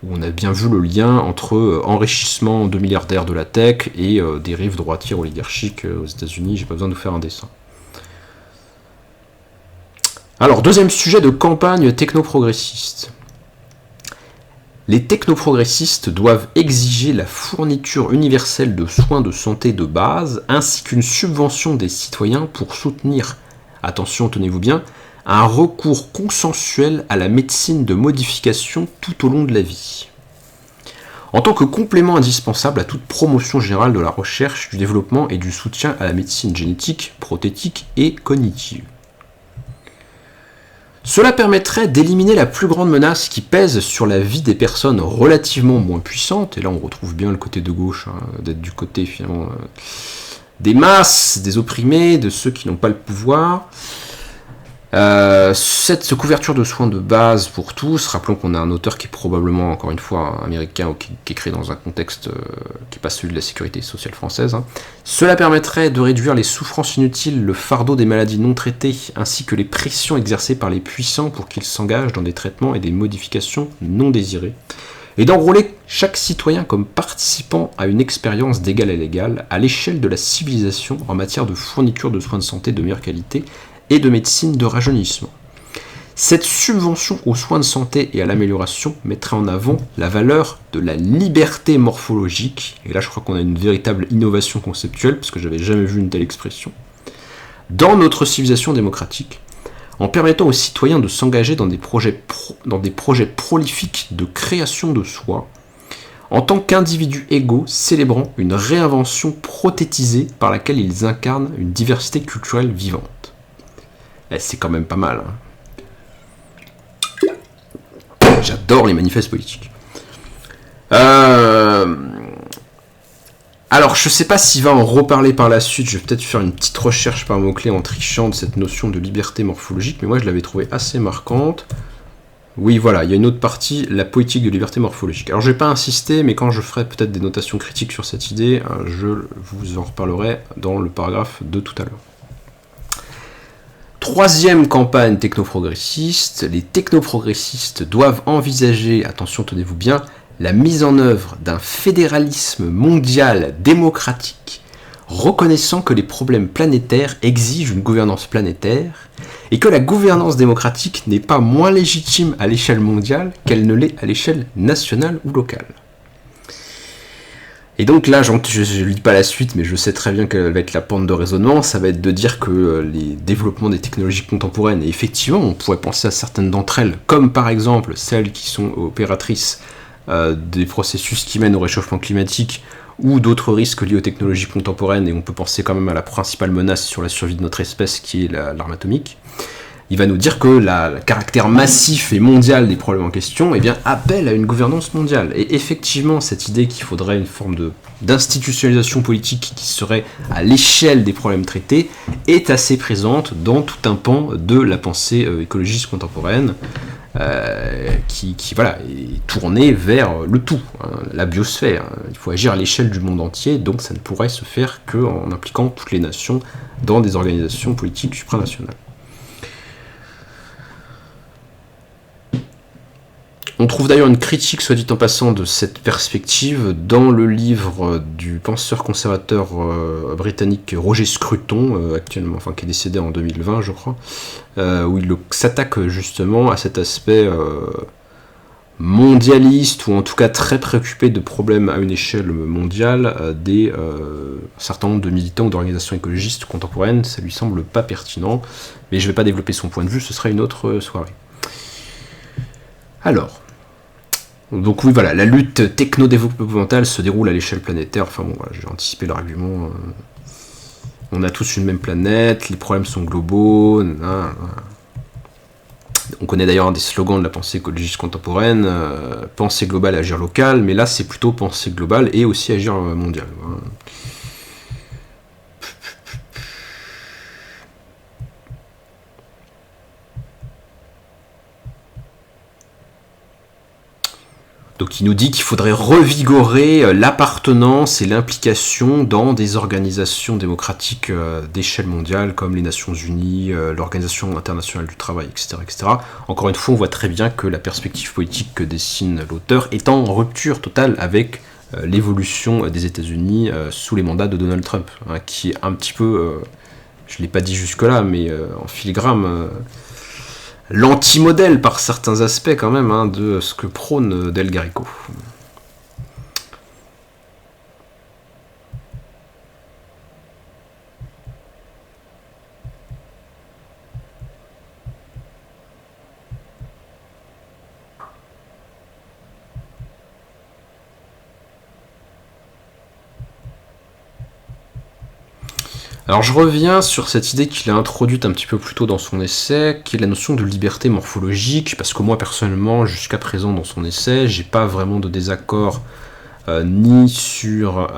Où on a bien vu le lien entre enrichissement de milliardaires de la tech et dérive droitière oligarchique aux États-Unis, j'ai pas besoin de vous faire un dessin. Alors, deuxième sujet de campagne technoprogressiste. Les technoprogressistes doivent exiger la fourniture universelle de soins de santé de base, ainsi qu'une subvention des citoyens pour soutenir, attention, tenez-vous bien, un recours consensuel à la médecine de modification tout au long de la vie. En tant que complément indispensable à toute promotion générale de la recherche, du développement et du soutien à la médecine génétique, prothétique et cognitive. Cela permettrait d'éliminer la plus grande menace qui pèse sur la vie des personnes relativement moins puissantes, et là on retrouve bien le côté de gauche, d'être du côté finalement des masses, des opprimés, de ceux qui n'ont pas le pouvoir. Cette couverture de soins de base pour tous, rappelons qu'on a un auteur qui est probablement, encore une fois, américain ou qui est créé dans un contexte qui n'est pas celui de la sécurité sociale française. Cela permettrait de réduire les souffrances inutiles, le fardeau des maladies non traitées, ainsi que les pressions exercées par les puissants pour qu'ils s'engagent dans des traitements et des modifications non désirées, et d'enrôler chaque citoyen comme participant à une expérience d'égal à l'égal à l'échelle de la civilisation en matière de fourniture de soins de santé de meilleure qualité et de médecine de rajeunissement. Cette subvention aux soins de santé et à l'amélioration mettrait en avant la valeur de la liberté morphologique, et là je crois qu'on a une véritable innovation conceptuelle, parce que j'avais jamais vu une telle expression, dans notre civilisation démocratique, en permettant aux citoyens de s'engager dans des projets prolifiques de création de soi, en tant qu'individus égaux célébrant une réinvention prothétisée par laquelle ils incarnent une diversité culturelle vivante. C'est quand même pas mal. J'adore les manifestes politiques. Alors, je sais pas s'il va en reparler par la suite, je vais peut-être faire une petite recherche par mots-clés en trichant de cette notion de liberté morphologique, mais moi je l'avais trouvée assez marquante. Oui, voilà, il y a une autre partie, la politique de liberté morphologique. Alors je vais pas insister, mais quand je ferai peut-être des notations critiques sur cette idée, je vous en reparlerai dans le paragraphe de tout à l'heure. Troisième campagne technoprogressiste, les technoprogressistes doivent envisager, attention tenez-vous bien, la mise en œuvre d'un fédéralisme mondial démocratique, reconnaissant que les problèmes planétaires exigent une gouvernance planétaire, et que la gouvernance démocratique n'est pas moins légitime à l'échelle mondiale qu'elle ne l'est à l'échelle nationale ou locale. Et donc là, je ne lis pas la suite, mais je sais très bien quelle va être la pente de raisonnement, ça va être de dire que les développements des technologies contemporaines, et effectivement, on pourrait penser à certaines d'entre elles, comme par exemple celles qui sont opératrices des processus qui mènent au réchauffement climatique, ou d'autres risques liés aux technologies contemporaines, et on peut penser quand même à la principale menace sur la survie de notre espèce qui est l'arme atomique, il va nous dire que le caractère massif et mondial des problèmes en question appelle à une gouvernance mondiale. Et effectivement, cette idée qu'il faudrait une forme d'institutionnalisation politique qui serait à l'échelle des problèmes traités est assez présente dans tout un pan de la pensée écologiste contemporaine qui est tournée vers le tout, la biosphère. Il faut agir à l'échelle du monde entier, donc ça ne pourrait se faire qu'en impliquant toutes les nations dans des organisations politiques supranationales. On trouve d'ailleurs une critique, soit dit en passant, de cette perspective dans le livre du penseur conservateur britannique Roger Scruton, actuellement, qui est décédé en 2020, je crois, où il s'attaque justement à cet aspect mondialiste, ou en tout cas très préoccupé de problèmes à une échelle mondiale des certain nombre de militants ou d'organisations écologistes contemporaines. Ça lui semble pas pertinent, mais je ne vais pas développer son point de vue, ce sera une autre soirée. Alors, donc oui, voilà, la lutte techno-développementale se déroule à l'échelle planétaire. Enfin bon, voilà, j'ai anticipé leur argument. On a tous une même planète, les problèmes sont globaux. On connaît d'ailleurs un des slogans de la pensée écologiste contemporaine, pensée globale, agir local, mais là c'est plutôt pensée globale et aussi agir mondial. Donc il nous dit qu'il faudrait revigorer l'appartenance et l'implication dans des organisations démocratiques d'échelle mondiale, comme les Nations Unies, l'Organisation internationale du travail, etc., etc. Encore une fois, on voit très bien que la perspective politique que dessine l'auteur est en rupture totale avec l'évolution des États-Unis sous les mandats de Donald Trump, qui est un petit peu, je ne l'ai pas dit jusque-là, mais en filigrane... l'anti-modèle par certains aspects quand même de ce que prône Del Garrico. Alors je reviens sur cette idée qu'il a introduite un petit peu plus tôt dans son essai, qui est la notion de liberté morphologique, parce que moi personnellement, jusqu'à présent dans son essai, j'ai pas vraiment de désaccord ni sur,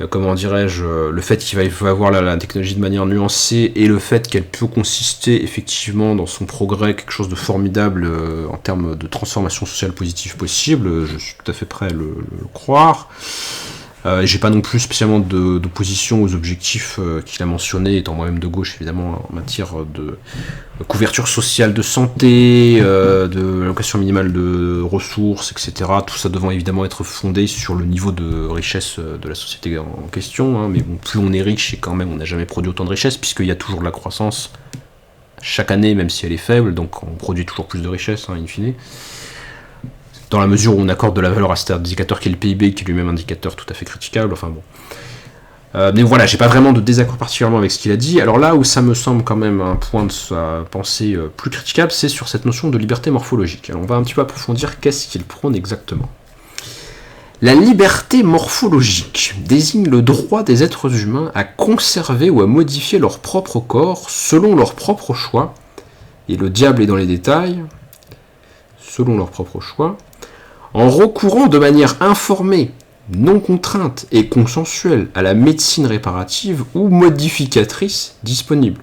comment dirais-je, le fait qu'il va voir la technologie de manière nuancée, et le fait qu'elle peut consister effectivement dans son progrès quelque chose de formidable en termes de transformation sociale positive possible. Je suis tout à fait prêt à le croire. J'ai pas non plus spécialement d'opposition aux objectifs qu'il a mentionnés, étant moi-même de gauche évidemment, en matière de couverture sociale de santé, de allocation minimale de ressources, etc. Tout ça devant évidemment être fondé sur le niveau de richesse de la société en question, mais bon, plus on est riche, et quand même on n'a jamais produit autant de richesse, puisqu'il y a toujours de la croissance chaque année, même si elle est faible, donc on produit toujours plus de richesse, in fine. Dans la mesure où on accorde de la valeur à cet indicateur qui est le PIB, qui est lui-même un indicateur tout à fait critiquable, enfin bon. Mais voilà, j'ai pas vraiment de désaccord particulièrement avec ce qu'il a dit. Alors là où ça me semble quand même un point de sa pensée plus critiquable, c'est sur cette notion de liberté morphologique. Alors on va un petit peu approfondir qu'est-ce qu'il prône exactement. La liberté morphologique désigne le droit des êtres humains à conserver ou à modifier leur propre corps selon leur propre choix, et le diable est dans les détails, selon leur propre choix, en recourant de manière informée, non contrainte et consensuelle à la médecine réparative ou modificatrice disponible.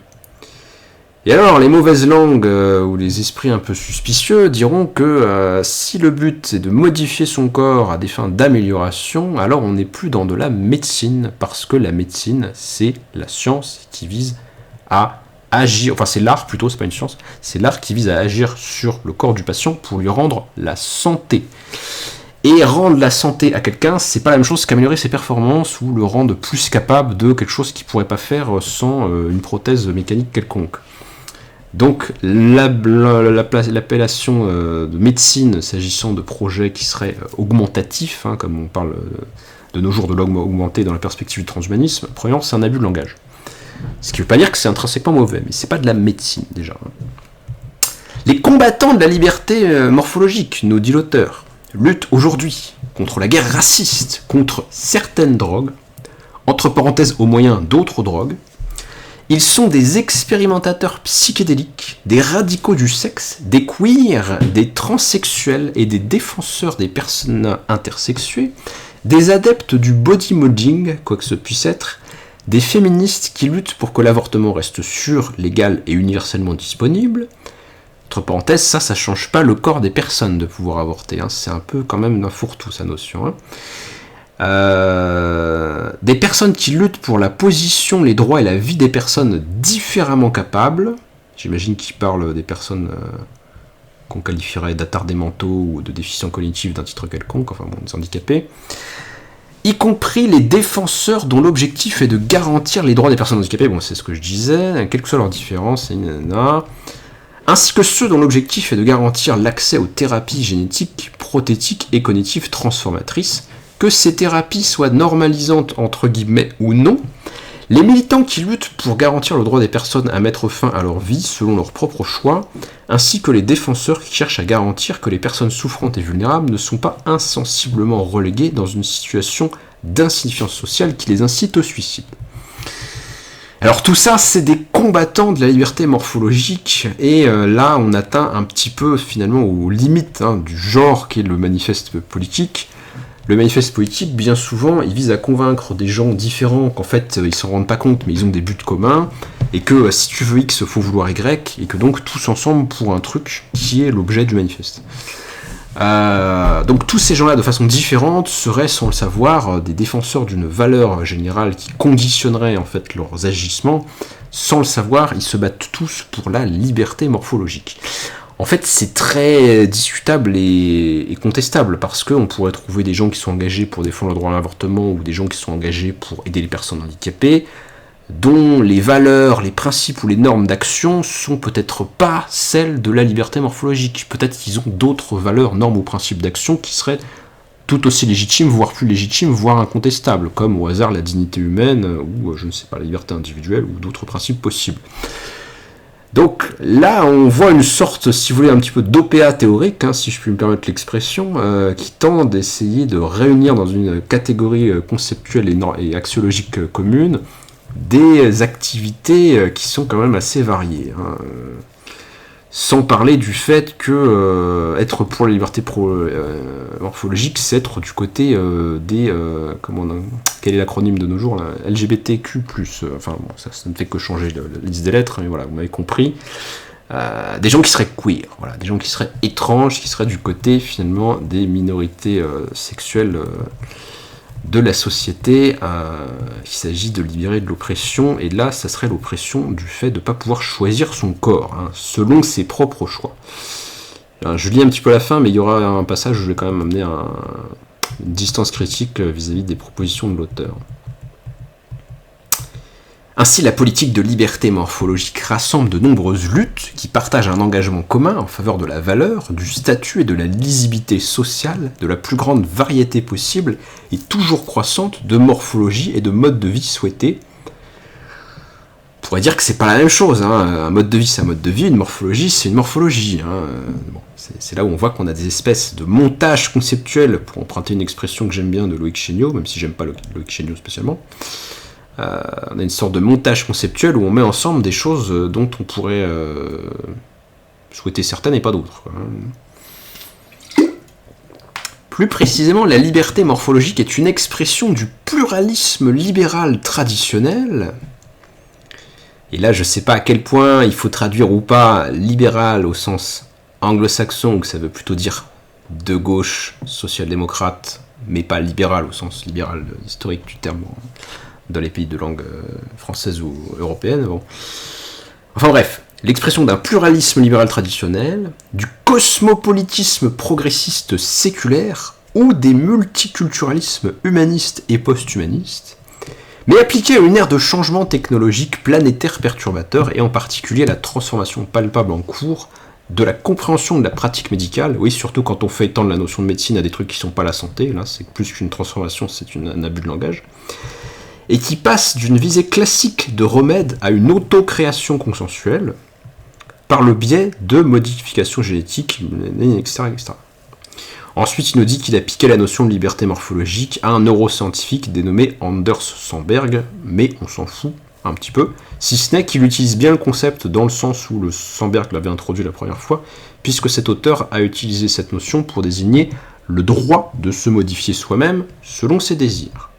Et alors, les mauvaises langues ou les esprits un peu suspicieux diront que si le but est de modifier son corps à des fins d'amélioration, alors on n'est plus dans de la médecine, parce que la médecine, c'est la science qui vise à agir, enfin c'est l'art plutôt, c'est pas une science, c'est l'art qui vise à agir sur le corps du patient pour lui rendre la santé. Et rendre la santé à quelqu'un, c'est pas la même chose qu'améliorer ses performances ou le rendre plus capable de quelque chose qu'il pourrait pas faire sans une prothèse mécanique quelconque. Donc l'appellation de médecine, s'agissant de projets qui seraient augmentatifs, comme on parle de nos jours de l'homme augmenté dans la perspective du transhumanisme, premièrement c'est un abus de langage. Ce qui ne veut pas dire que c'est intrinsèquement mauvais, mais c'est pas de la médecine déjà. Les combattants de la liberté morphologique, nous dit l'auteur, luttent aujourd'hui contre la guerre raciste, contre certaines drogues, entre parenthèses au moyen d'autres drogues. Ils sont des expérimentateurs psychédéliques, des radicaux du sexe, des queers, des transsexuels et des défenseurs des personnes intersexuées, des adeptes du body modding, quoi que ce puisse être, des féministes qui luttent pour que l'avortement reste sûr, légal et universellement disponible. Entre parenthèses, ça change pas le corps des personnes de pouvoir avorter, hein. C'est un peu quand même d'un fourre-tout sa notion, hein. Des personnes qui luttent pour la position, les droits et la vie des personnes différemment capables. J'imagine qu'ils parlent des personnes qu'on qualifierait d'attardés mentaux ou de déficients cognitifs d'un titre quelconque, enfin bon, des handicapés. Y compris les défenseurs dont l'objectif est de garantir les droits des personnes handicapées, bon c'est ce que je disais, quelle que soit leur différence, ainsi que ceux dont l'objectif est de garantir l'accès aux thérapies génétiques, prothétiques et cognitives transformatrices, que ces thérapies soient normalisantes entre guillemets ou non, les militants qui luttent pour garantir le droit des personnes à mettre fin à leur vie selon leur propre choix, ainsi que les défenseurs qui cherchent à garantir que les personnes souffrantes et vulnérables ne sont pas insensiblement reléguées dans une situation d'insignifiance sociale qui les incite au suicide. Alors tout ça, c'est des combattants de la liberté morphologique, et là on atteint un petit peu finalement aux limites du genre qu'est le manifeste politique. Le manifeste politique, bien souvent, il vise à convaincre des gens différents qu'en fait, ils s'en rendent pas compte, mais ils ont des buts communs, et que si tu veux X, faut vouloir Y, et que donc tous ensemble pour un truc qui est l'objet du manifeste. Donc tous ces gens-là, de façon différente, seraient, sans le savoir, des défenseurs d'une valeur générale qui conditionnerait en fait leurs agissements. Sans le savoir, ils se battent tous pour la liberté morphologique. En fait, c'est très discutable et contestable, parce qu'on pourrait trouver des gens qui sont engagés pour défendre le droit à l'avortement, ou des gens qui sont engagés pour aider les personnes handicapées, dont les valeurs, les principes ou les normes d'action sont peut-être pas celles de la liberté morphologique. Peut-être qu'ils ont d'autres valeurs, normes ou principes d'action qui seraient tout aussi légitimes, voire plus légitimes, voire incontestables, comme au hasard la dignité humaine, ou je ne sais pas, la liberté individuelle, ou d'autres principes possibles. Donc là, on voit une sorte, si vous voulez, un petit peu d'OPA théorique, si je puis me permettre l'expression, qui tend d'essayer de réunir dans une catégorie conceptuelle et axiologique commune des activités qui sont quand même assez variées. Sans parler du fait que être pour la liberté morphologique, c'est être du côté des... quel est l'acronyme de nos jours là, LGBTQ+. Enfin bon, ça ne fait que changer la liste des lettres, mais voilà, vous m'avez compris. Des gens qui seraient queer, voilà, des gens qui seraient étranges, qui seraient du côté finalement des minorités sexuelles de la société. Il s'agit de libérer de l'oppression, et là ça serait l'oppression du fait de ne pas pouvoir choisir son corps selon ses propres choix. Alors, je lis un petit peu la fin, mais il y aura un passage où je vais quand même amener une distance critique vis-à-vis des propositions de l'auteur. Ainsi, la politique de liberté morphologique rassemble de nombreuses luttes qui partagent un engagement commun en faveur de la valeur, du statut et de la lisibilité sociale, de la plus grande variété possible et toujours croissante de morphologie et de modes de vie souhaités. On pourrait dire que c'est pas la même chose, un mode de vie c'est un mode de vie, une morphologie c'est une morphologie. Bon, c'est là où on voit qu'on a des espèces de montages conceptuels, pour emprunter une expression que j'aime bien de Loïc Chéniaud, même si j'aime pas Loïc Chéniaud spécialement. On a une sorte de montage conceptuel où on met ensemble des choses dont on pourrait souhaiter certaines et pas d'autres. Plus précisément, la liberté morphologique est une expression du pluralisme libéral traditionnel. Et là, je ne sais pas à quel point il faut traduire ou pas libéral au sens anglo-saxon, où ça veut plutôt dire de gauche, social-démocrate, mais pas libéral au sens libéral historique du terme dans les pays de langue française ou européenne. Bon. Enfin bref, l'expression d'un pluralisme libéral traditionnel, du cosmopolitisme progressiste séculaire ou des multiculturalismes humanistes et post-humanistes, mais appliqué à une ère de changement technologique planétaire perturbateur, et en particulier à la transformation palpable en cours de la compréhension de la pratique médicale, oui, surtout quand on fait étendre la notion de médecine à des trucs qui ne sont pas la santé, là c'est plus qu'une transformation, c'est un abus de langage, et qui passe d'une visée classique de remède à une autocréation consensuelle par le biais de modifications génétiques, etc., etc. Ensuite, il nous dit qu'il a piqué la notion de liberté morphologique à un neuroscientifique dénommé Anders Sandberg, mais on s'en fout un petit peu, si ce n'est qu'il utilise bien le concept dans le sens où le Sandberg l'avait introduit la première fois, puisque cet auteur a utilisé cette notion pour désigner le droit de se modifier soi-même selon ses désirs.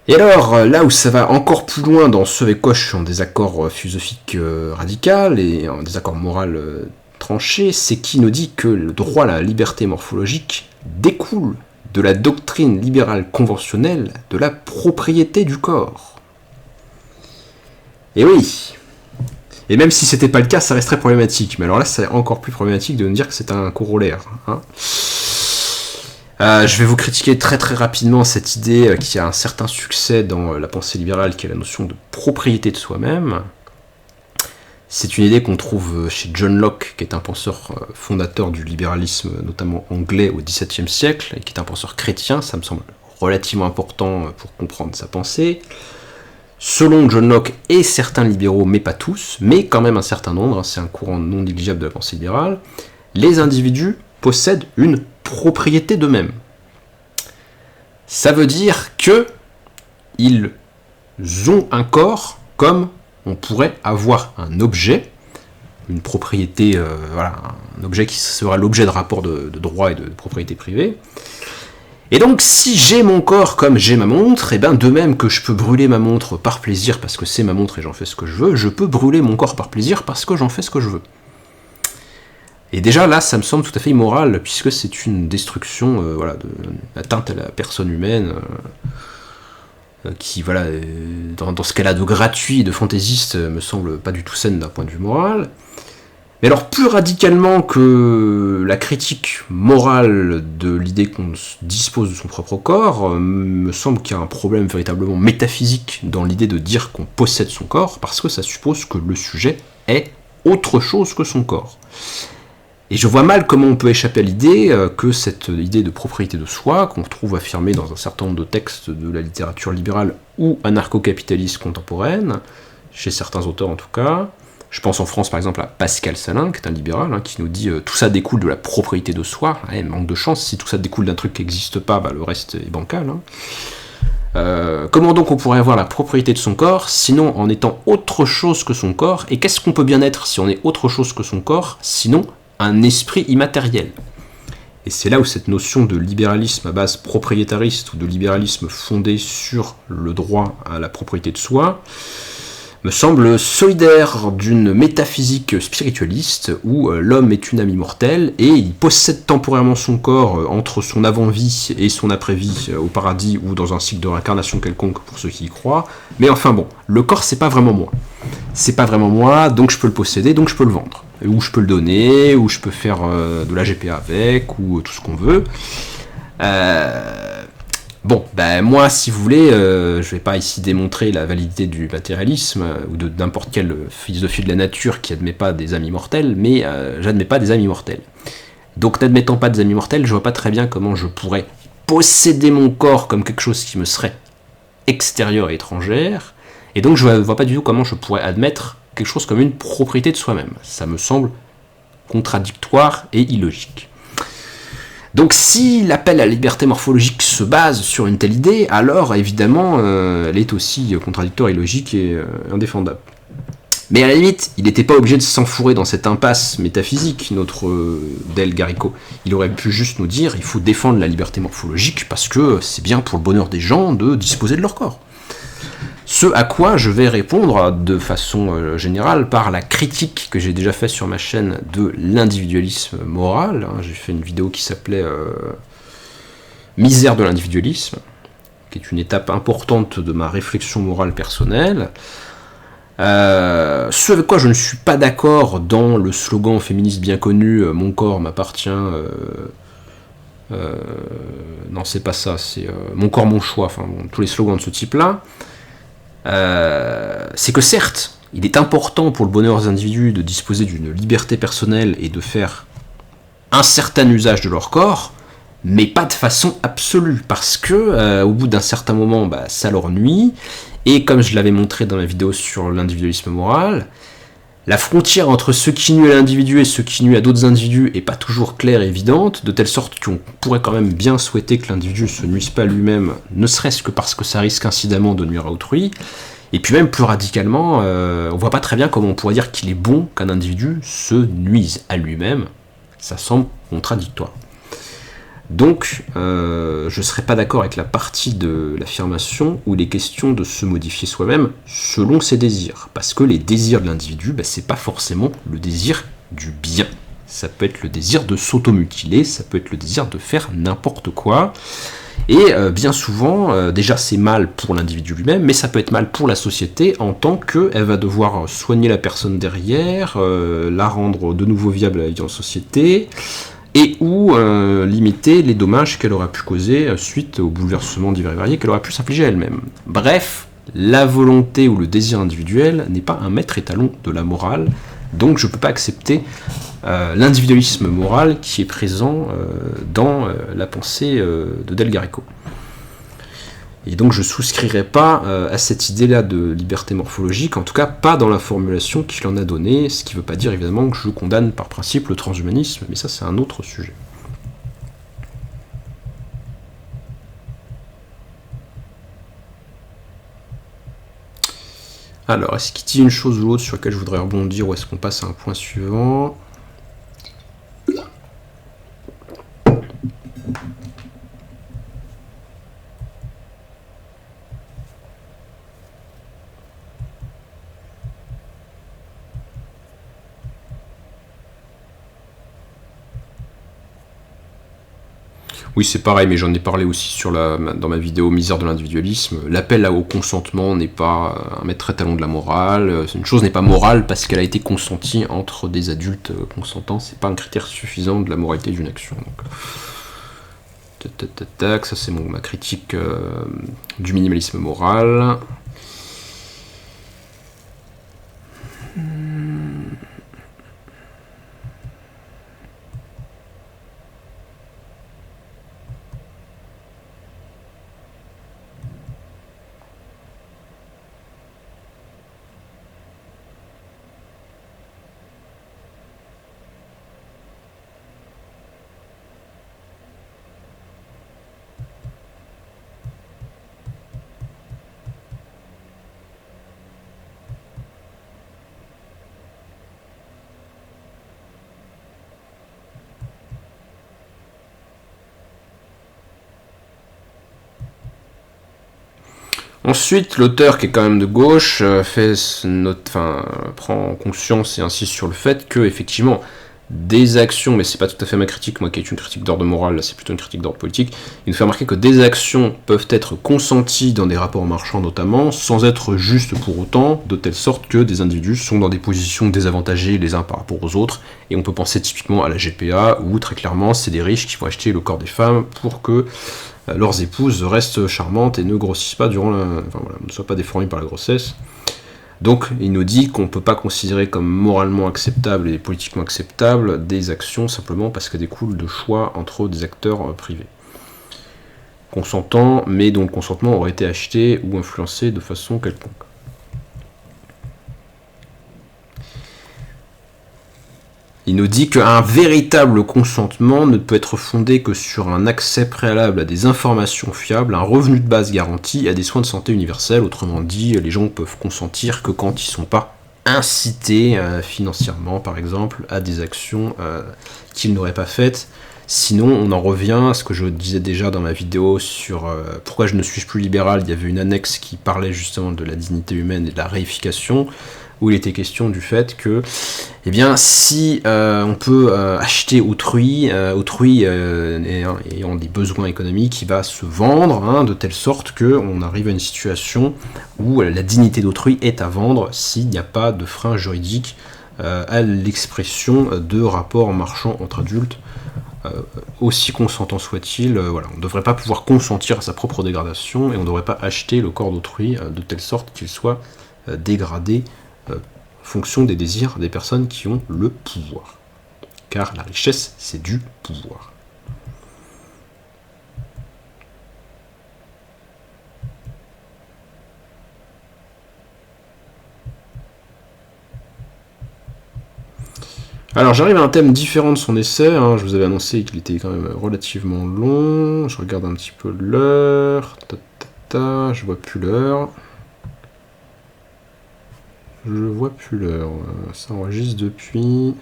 Et alors, là où ça va encore plus loin dans ce avec quoi je suis en désaccord philosophique radical et en désaccord moral tranché, c'est qu'il nous dit que le droit à la liberté morphologique découle de la doctrine libérale conventionnelle de la propriété du corps. Et oui. Et même si c'était pas le cas, ça resterait problématique. Mais alors là, c'est encore plus problématique de nous dire que c'est un corollaire. Hein. Je vais vous critiquer très très rapidement cette idée qui a un certain succès dans la pensée libérale, qui est la notion de propriété de soi-même. C'est une idée qu'on trouve chez John Locke, qui est un penseur fondateur du libéralisme, notamment anglais au XVIIe siècle, et qui est un penseur chrétien. Ça me semble relativement important pour comprendre sa pensée. Selon John Locke et certains libéraux, mais pas tous, mais quand même un certain nombre, c'est un courant non négligeable de la pensée libérale, les individus possèdent une propriété d'eux-mêmes. Ça veut dire que ils ont un corps comme on pourrait avoir un objet, une propriété, un objet qui sera l'objet de rapports de droit et de propriété privée. Et donc, si j'ai mon corps comme j'ai ma montre, et bien de même que je peux brûler ma montre par plaisir parce que c'est ma montre et j'en fais ce que je veux, je peux brûler mon corps par plaisir parce que j'en fais ce que je veux. Et déjà là, ça me semble tout à fait immoral, puisque c'est une destruction, d'atteinte à la personne humaine, qui, dans ce cas-là de gratuit et de fantaisiste, me semble pas du tout saine d'un point de vue moral. Mais alors, plus radicalement que la critique morale de l'idée qu'on dispose de son propre corps, me semble qu'il y a un problème véritablement métaphysique dans l'idée de dire qu'on possède son corps, parce que ça suppose que le sujet est autre chose que son corps. Et je vois mal comment on peut échapper à l'idée que cette idée de propriété de soi, qu'on retrouve affirmée dans un certain nombre de textes de la littérature libérale ou anarcho-capitaliste contemporaine, chez certains auteurs en tout cas, je pense en France par exemple à Pascal Salin, qui est un libéral, qui nous dit tout ça découle de la propriété de soi. Manque de chance, si tout ça découle d'un truc qui n'existe pas, le reste est bancal. Comment donc on pourrait avoir la propriété de son corps, sinon en étant autre chose que son corps? Et qu'est-ce qu'on peut bien être si on est autre chose que son corps, sinon un esprit immatériel? Et c'est là où cette notion de libéralisme à base propriétariste, ou de libéralisme fondé sur le droit à la propriété de soi, me semble solidaire d'une métaphysique spiritualiste où l'homme est une âme immortelle et il possède temporairement son corps entre son avant-vie et son après-vie au paradis ou dans un cycle de réincarnation quelconque pour ceux qui y croient. Mais enfin bon, le corps c'est pas vraiment moi. C'est pas vraiment moi, donc je peux le posséder, donc je peux le vendre. Ou je peux le donner, ou je peux faire de la GPA avec, ou tout ce qu'on veut. Moi, si vous voulez, je vais pas ici démontrer la validité du matérialisme ou de n'importe quelle philosophie de la nature qui admet pas des âmes immortelles, mais j'admets pas des âmes immortelles. Donc, n'admettant pas des âmes immortelles, je vois pas très bien comment je pourrais posséder mon corps comme quelque chose qui me serait extérieur et étrangère, et donc je vois pas du tout comment je pourrais admettre quelque chose comme une propriété de soi-même. Ça me semble contradictoire et illogique. Donc si l'appel à la liberté morphologique se base sur une telle idée, alors évidemment elle est aussi contradictoire, illogique et indéfendable. Mais à la limite, il n'était pas obligé de s'enfourrer dans cette impasse métaphysique, notre Del Garrico. Il aurait pu juste nous dire, il faut défendre la liberté morphologique parce que c'est bien pour le bonheur des gens de disposer de leur corps. Ce à quoi je vais répondre de façon générale par la critique que j'ai déjà faite sur ma chaîne de l'individualisme moral. J'ai fait une vidéo qui s'appelait Misère de l'individualisme, qui est une étape importante de ma réflexion morale personnelle. Ce avec quoi je ne suis pas d'accord dans le slogan féministe bien connu « Mon corps m'appartient », non c'est pas ça, c'est « Mon corps, mon choix », tous les slogans de ce type-là, c'est que certes, il est important pour le bonheur des individus de disposer d'une liberté personnelle et de faire un certain usage de leur corps, mais pas de façon absolue, parce que au bout d'un certain moment, ça leur nuit, et comme je l'avais montré dans la vidéo sur l'individualisme moral, La frontière entre ce qui nuit à l'individu et ce qui nuit à d'autres individus est pas toujours claire et évidente, de telle sorte qu'on pourrait quand même bien souhaiter que l'individu ne se nuise pas lui-même, ne serait-ce que parce que ça risque incidemment de nuire à autrui. Et puis même plus radicalement, on voit pas très bien comment on pourrait dire qu'il est bon qu'un individu se nuise à lui-même. Ça semble contradictoire. Donc, je ne serais pas d'accord avec la partie de l'affirmation où il est question de se modifier soi-même selon ses désirs. Parce que les désirs de l'individu, c'est pas forcément le désir du bien. Ça peut être le désir de s'automutiler, ça peut être le désir de faire n'importe quoi. Et bien souvent, déjà c'est mal pour l'individu lui-même, mais ça peut être mal pour la société en tant qu'elle va devoir soigner la personne derrière, la rendre de nouveau viable à la vie en société, et ou limiter les dommages qu'elle aura pu causer suite aux bouleversements divers et variés qu'elle aura pu s'infliger à elle-même. Bref, la volonté ou le désir individuel n'est pas un maître étalon de la morale, donc je ne peux pas accepter l'individualisme moral qui est présent dans la pensée de Del Greco. Et donc je ne souscrirai pas à cette idée-là de liberté morphologique, en tout cas pas dans la formulation qu'il en a donnée, ce qui ne veut pas dire évidemment que je condamne par principe le transhumanisme, mais ça c'est un autre sujet. Alors, est-ce qu'il dit une chose ou l'autre sur laquelle je voudrais rebondir, ou est-ce qu'on passe à un point suivant ? Oui, c'est pareil, mais j'en ai parlé aussi dans ma vidéo Misère de l'individualisme. L'appel au consentement n'est pas un maître étalon de la morale. Une chose n'est pas morale parce qu'elle a été consentie entre des adultes consentants. C'est pas un critère suffisant de la moralité d'une action. Donc, ça c'est ma critique du minimalisme moral. Ensuite, l'auteur, qui est quand même de gauche, prend conscience et insiste sur le fait que, effectivement, des actions, mais c'est pas tout à fait ma critique, moi qui est une critique d'ordre moral, là c'est plutôt une critique d'ordre politique, il nous fait remarquer que des actions peuvent être consenties dans des rapports marchands notamment, sans être justes pour autant, de telle sorte que des individus sont dans des positions désavantagées les uns par rapport aux autres, et on peut penser typiquement à la GPA, où très clairement c'est des riches qui vont acheter le corps des femmes pour que leurs épouses restent charmantes et ne grossissent pas ne soient pas déformées par la grossesse. Donc il nous dit qu'on ne peut pas considérer comme moralement acceptable et politiquement acceptable des actions simplement parce qu'elles découlent de choix entre des acteurs privés. Consentants, mais dont le consentement aurait été acheté ou influencé de façon quelconque. Il nous dit qu'un véritable consentement ne peut être fondé que sur un accès préalable à des informations fiables, un revenu de base garanti et à des soins de santé universels. Autrement dit, les gens peuvent consentir que quand ils ne sont pas incités financièrement, par exemple, à des actions qu'ils n'auraient pas faites. Sinon, on en revient à ce que je disais déjà dans ma vidéo sur pourquoi je ne suis plus libéral. Il y avait une annexe qui parlait justement de la dignité humaine et de la réification, où il était question du fait que, eh bien, si on peut acheter autrui ayant des besoins économiques, il va se vendre de telle sorte qu'on arrive à une situation où la dignité d'autrui est à vendre s'il n'y a pas de frein juridique à l'expression de rapports marchands entre adultes, aussi consentant soit-il. On ne devrait pas pouvoir consentir à sa propre dégradation et on ne devrait pas acheter le corps d'autrui de telle sorte qu'il soit dégradé en fonction des désirs des personnes qui ont le pouvoir. Car la richesse, c'est du pouvoir. Alors j'arrive à un thème différent de son essai, hein. Je vous avais annoncé qu'il était quand même relativement long, je regarde un petit peu l'heure, je vois plus l'heure. Ça enregistre depuis...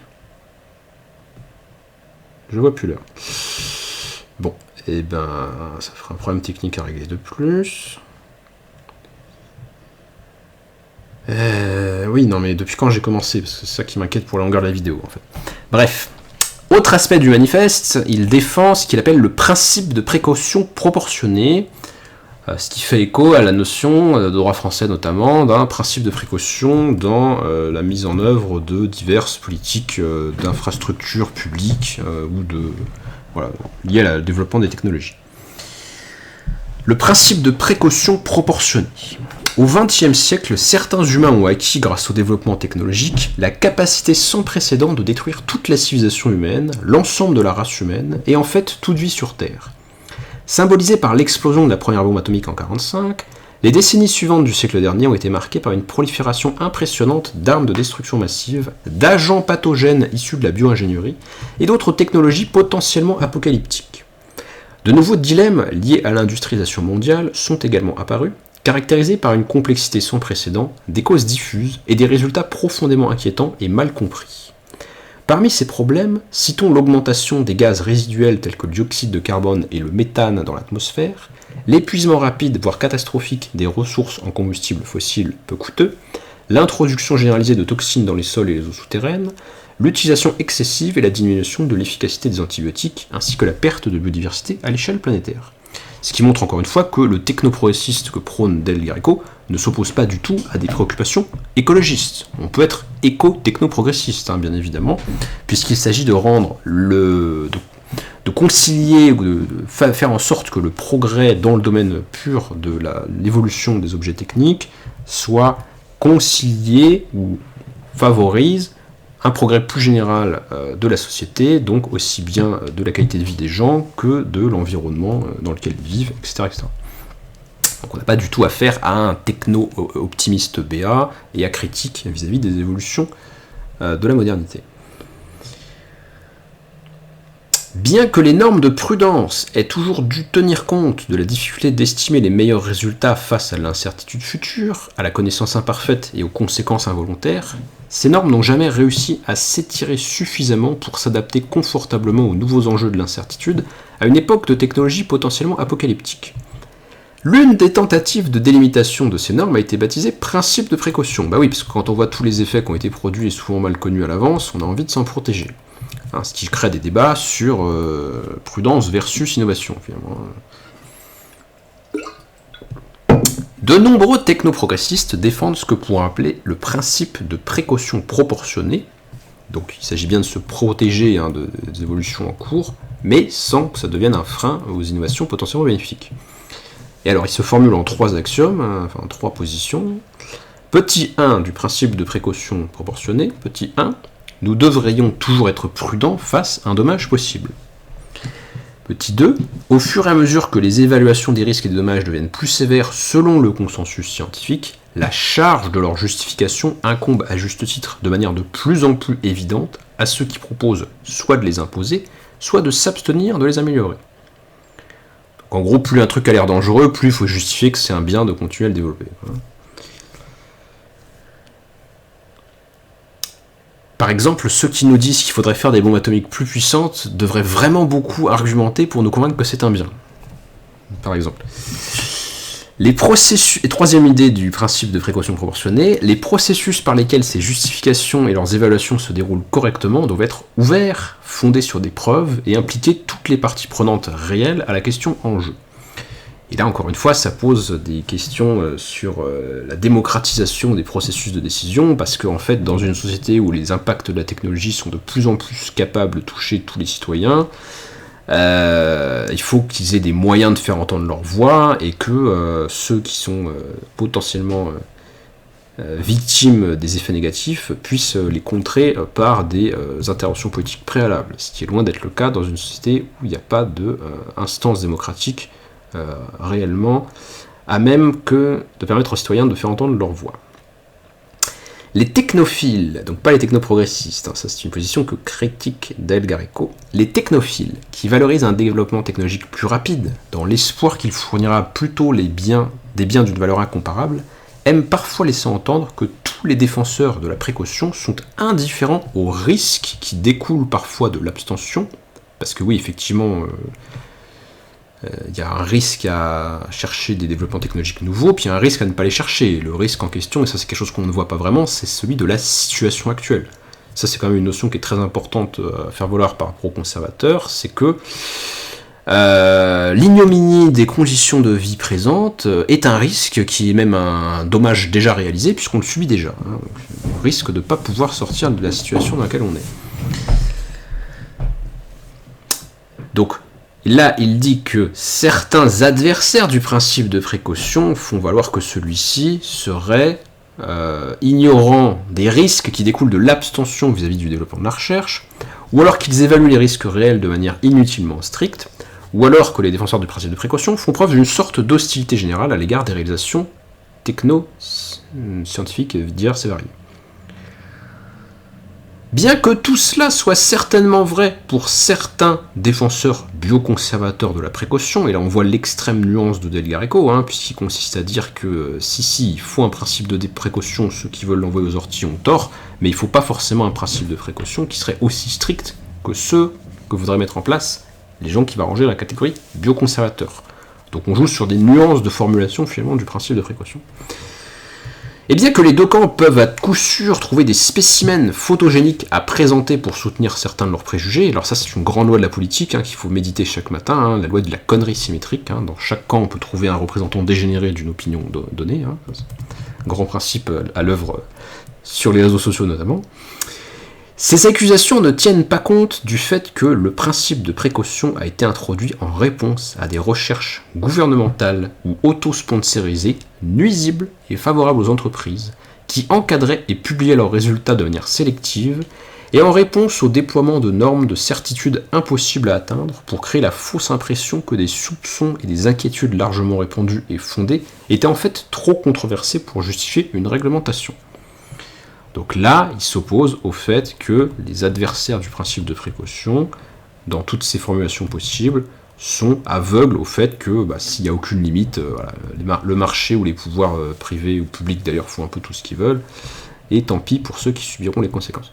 Je vois plus l'heure. Bon, et ben ça fera un problème technique à régler de plus. Oui, non, mais depuis quand j'ai commencé? Parce que c'est ça qui m'inquiète pour la longueur de la vidéo, en fait. Bref. Autre aspect du manifeste, il défend ce qu'il appelle le principe de précaution proportionnée, ce qui fait écho à la notion, de droit français notamment, d'un principe de précaution dans la mise en œuvre de diverses politiques d'infrastructures publiques ou liées au développement des technologies. Le principe de précaution proportionnée. Au XXe siècle, certains humains ont acquis, grâce au développement technologique, la capacité sans précédent de détruire toute la civilisation humaine, l'ensemble de la race humaine, et en fait toute vie sur Terre. Symbolisée par l'explosion de la première bombe atomique en 1945, les décennies suivantes du siècle dernier ont été marquées par une prolifération impressionnante d'armes de destruction massive, d'agents pathogènes issus de la bio-ingénierie, et d'autres technologies potentiellement apocalyptiques. De nouveaux dilemmes liés à l'industrialisation mondiale sont également apparus, caractérisés par une complexité sans précédent, des causes diffuses et des résultats profondément inquiétants et mal compris. Parmi ces problèmes, citons l'augmentation des gaz résiduels tels que le dioxyde de carbone et le méthane dans l'atmosphère, l'épuisement rapide voire catastrophique des ressources en combustibles fossiles peu coûteux, l'introduction généralisée de toxines dans les sols et les eaux souterraines, l'utilisation excessive et la diminution de l'efficacité des antibiotiques, ainsi que la perte de biodiversité à l'échelle planétaire. Ce qui montre encore une fois que le technoprogressiste que prône Del Greco ne s'oppose pas du tout à des préoccupations écologistes. On peut être éco-technoprogressiste, bien évidemment, puisqu'il s'agit de de concilier ou de faire en sorte que le progrès dans le domaine pur de l'évolution des objets techniques soit concilié ou favorise un progrès plus général de la société, donc aussi bien de la qualité de vie des gens que de l'environnement dans lequel ils vivent, etc. etc. Donc on n'a pas du tout affaire à un techno-optimiste BA et à critique vis-à-vis des évolutions de la modernité. Bien que les normes de prudence aient toujours dû tenir compte de la difficulté d'estimer les meilleurs résultats face à l'incertitude future, à la connaissance imparfaite et aux conséquences involontaires, ces normes n'ont jamais réussi à s'étirer suffisamment pour s'adapter confortablement aux nouveaux enjeux de l'incertitude à une époque de technologie potentiellement apocalyptique. L'une des tentatives de délimitation de ces normes a été baptisée principe de précaution. Bah oui, parce que quand on voit tous les effets qui ont été produits et souvent mal connus à l'avance, on a envie de s'en protéger. Ce qui crée des débats sur prudence versus innovation, finalement. De nombreux technoprogressistes défendent ce que pourrait appeler le principe de précaution proportionnée. Donc il s'agit bien de se protéger des évolutions en cours, mais sans que ça devienne un frein aux innovations potentiellement bénéfiques. Et alors il se formule en 3 axiomes, en 3 positions. Petit 1 du principe de précaution proportionnée. Petit 1, nous devrions toujours être prudents face à un dommage possible. Petit 2, au fur et à mesure que les évaluations des risques et des dommages deviennent plus sévères selon le consensus scientifique, la charge de leur justification incombe à juste titre de manière de plus en plus évidente à ceux qui proposent soit de les imposer, soit de s'abstenir de les améliorer. Donc en gros, plus un truc a l'air dangereux, plus il faut justifier que c'est un bien de continuer à le développer. Par exemple, ceux qui nous disent qu'il faudrait faire des bombes atomiques plus puissantes devraient vraiment beaucoup argumenter pour nous convaincre que c'est un bien. Par exemple. Et troisième idée du principe de précaution proportionnée, les processus par lesquels ces justifications et leurs évaluations se déroulent correctement doivent être ouverts, fondés sur des preuves et impliquer toutes les parties prenantes réelles à la question en jeu. Et là, encore une fois, ça pose des questions sur la démocratisation des processus de décision, parce qu'en fait, dans une société où les impacts de la technologie sont de plus en plus capables de toucher tous les citoyens, il faut qu'ils aient des moyens de faire entendre leur voix, et que ceux qui sont potentiellement victimes des effets négatifs puissent les contrer par des interventions politiques préalables, ce qui est loin d'être le cas dans une société où il n'y a pas d'instance démocratique réellement à même que de permettre aux citoyens de faire entendre leur voix. Les technophiles, donc pas les technoprogressistes, ça c'est une position que critique Delga Rico, les technophiles, qui valorisent un développement technologique plus rapide, dans l'espoir qu'il fournira plutôt des biens d'une valeur incomparable, aiment parfois laisser entendre que tous les défenseurs de la précaution sont indifférents aux risques qui découlent parfois de l'abstention, parce que oui, effectivement, il y a un risque à chercher des développements technologiques nouveaux, puis il y a un risque à ne pas les chercher. Le risque en question, et ça c'est quelque chose qu'on ne voit pas vraiment, c'est celui de la situation actuelle. Ça c'est quand même une notion qui est très importante à faire valoir par rapport aux conservateurs, c'est que l'ignominie des conditions de vie présentes est un risque qui est même un dommage déjà réalisé, puisqu'on le subit déjà. On risque de ne pas pouvoir sortir de la situation dans laquelle on est. Donc, là, il dit que certains adversaires du principe de précaution font valoir que celui-ci serait ignorant des risques qui découlent de l'abstention vis-à-vis du développement de la recherche, ou alors qu'ils évaluent les risques réels de manière inutilement stricte, ou alors que les défenseurs du principe de précaution font preuve d'une sorte d'hostilité générale à l'égard des réalisations techno-scientifiques diverses et variées. Bien que tout cela soit certainement vrai pour certains défenseurs bioconservateurs de la précaution, et là on voit l'extrême nuance de Delga Rico, puisqu'il consiste à dire que si, il faut un principe de précaution, ceux qui veulent l'envoyer aux orties ont tort, mais il ne faut pas forcément un principe de précaution qui serait aussi strict que ceux que voudraient mettre en place les gens qui vont ranger dans la catégorie bioconservateur. Donc on joue sur des nuances de formulation finalement du principe de précaution. Et bien que les deux camps peuvent à coup sûr trouver des spécimens photogéniques à présenter pour soutenir certains de leurs préjugés, alors ça c'est une grande loi de la politique qu'il faut méditer chaque matin, la loi de la connerie symétrique, dans chaque camp on peut trouver un représentant dégénéré d'une opinion donnée, grand principe à l'œuvre sur les réseaux sociaux notamment. Ces accusations ne tiennent pas compte du fait que le principe de précaution a été introduit en réponse à des recherches gouvernementales ou auto-sponsorisées, nuisibles et favorables aux entreprises, qui encadraient et publiaient leurs résultats de manière sélective, et en réponse au déploiement de normes de certitude impossibles à atteindre pour créer la fausse impression que des soupçons et des inquiétudes largement répandues et fondées étaient en fait trop controversés pour justifier une réglementation. Donc là, il s'oppose au fait que les adversaires du principe de précaution, dans toutes ces formulations possibles, sont aveugles au fait que s'il n'y a aucune limite, le marché ou les pouvoirs privés ou publics d'ailleurs font un peu tout ce qu'ils veulent, et tant pis pour ceux qui subiront les conséquences.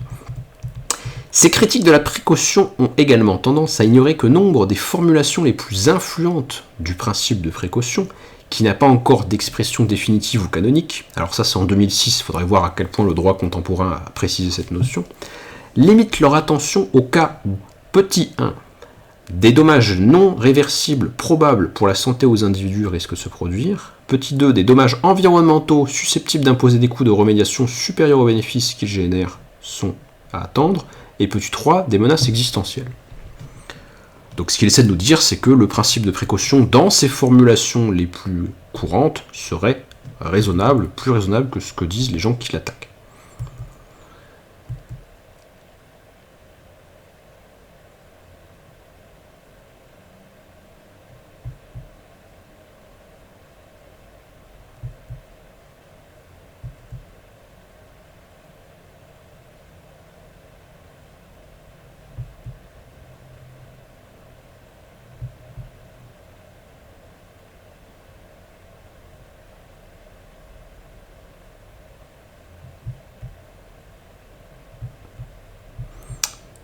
Ces critiques de la précaution ont également tendance à ignorer que nombre des formulations les plus influentes du principe de précaution, qui n'a pas encore d'expression définitive ou canonique, alors ça c'est en 2006, il faudrait voir à quel point le droit contemporain a précisé cette notion, limitent leur attention au cas où, petit 1, des dommages non réversibles probables pour la santé aux individus risquent de se produire, petit 2, des dommages environnementaux susceptibles d'imposer des coûts de remédiation supérieurs aux bénéfices qu'ils génèrent sont à attendre, et petit 3, des menaces existentielles. Donc ce qu'il essaie de nous dire, c'est que le principe de précaution, dans ses formulations les plus courantes, serait raisonnable, plus raisonnable que ce que disent les gens qui l'attaquent.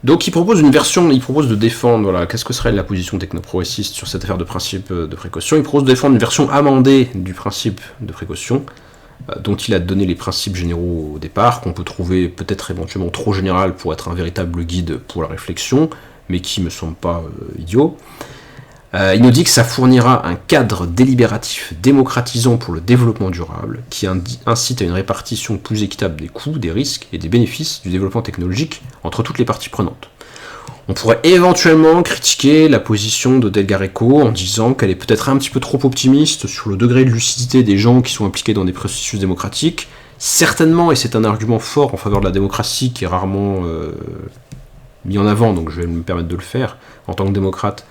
Donc il propose une version, il propose de défendre, qu'est-ce que serait la position technoprogressiste sur cette affaire de principe de précaution. Il propose de défendre une version amendée du principe de précaution, dont il a donné les principes généraux au départ, qu'on peut trouver peut-être éventuellement trop général pour être un véritable guide pour la réflexion, mais qui me semble pas idiot. Il nous dit que ça fournira un cadre délibératif démocratisant pour le développement durable, qui incite à une répartition plus équitable des coûts, des risques et des bénéfices du développement technologique entre toutes les parties prenantes. On pourrait éventuellement critiquer la position de Delga Rico en disant qu'elle est peut-être un petit peu trop optimiste sur le degré de lucidité des gens qui sont impliqués dans des processus démocratiques. Certainement, et c'est un argument fort en faveur de la démocratie qui est rarement mis en avant, donc je vais me permettre de le faire en tant que démocrate,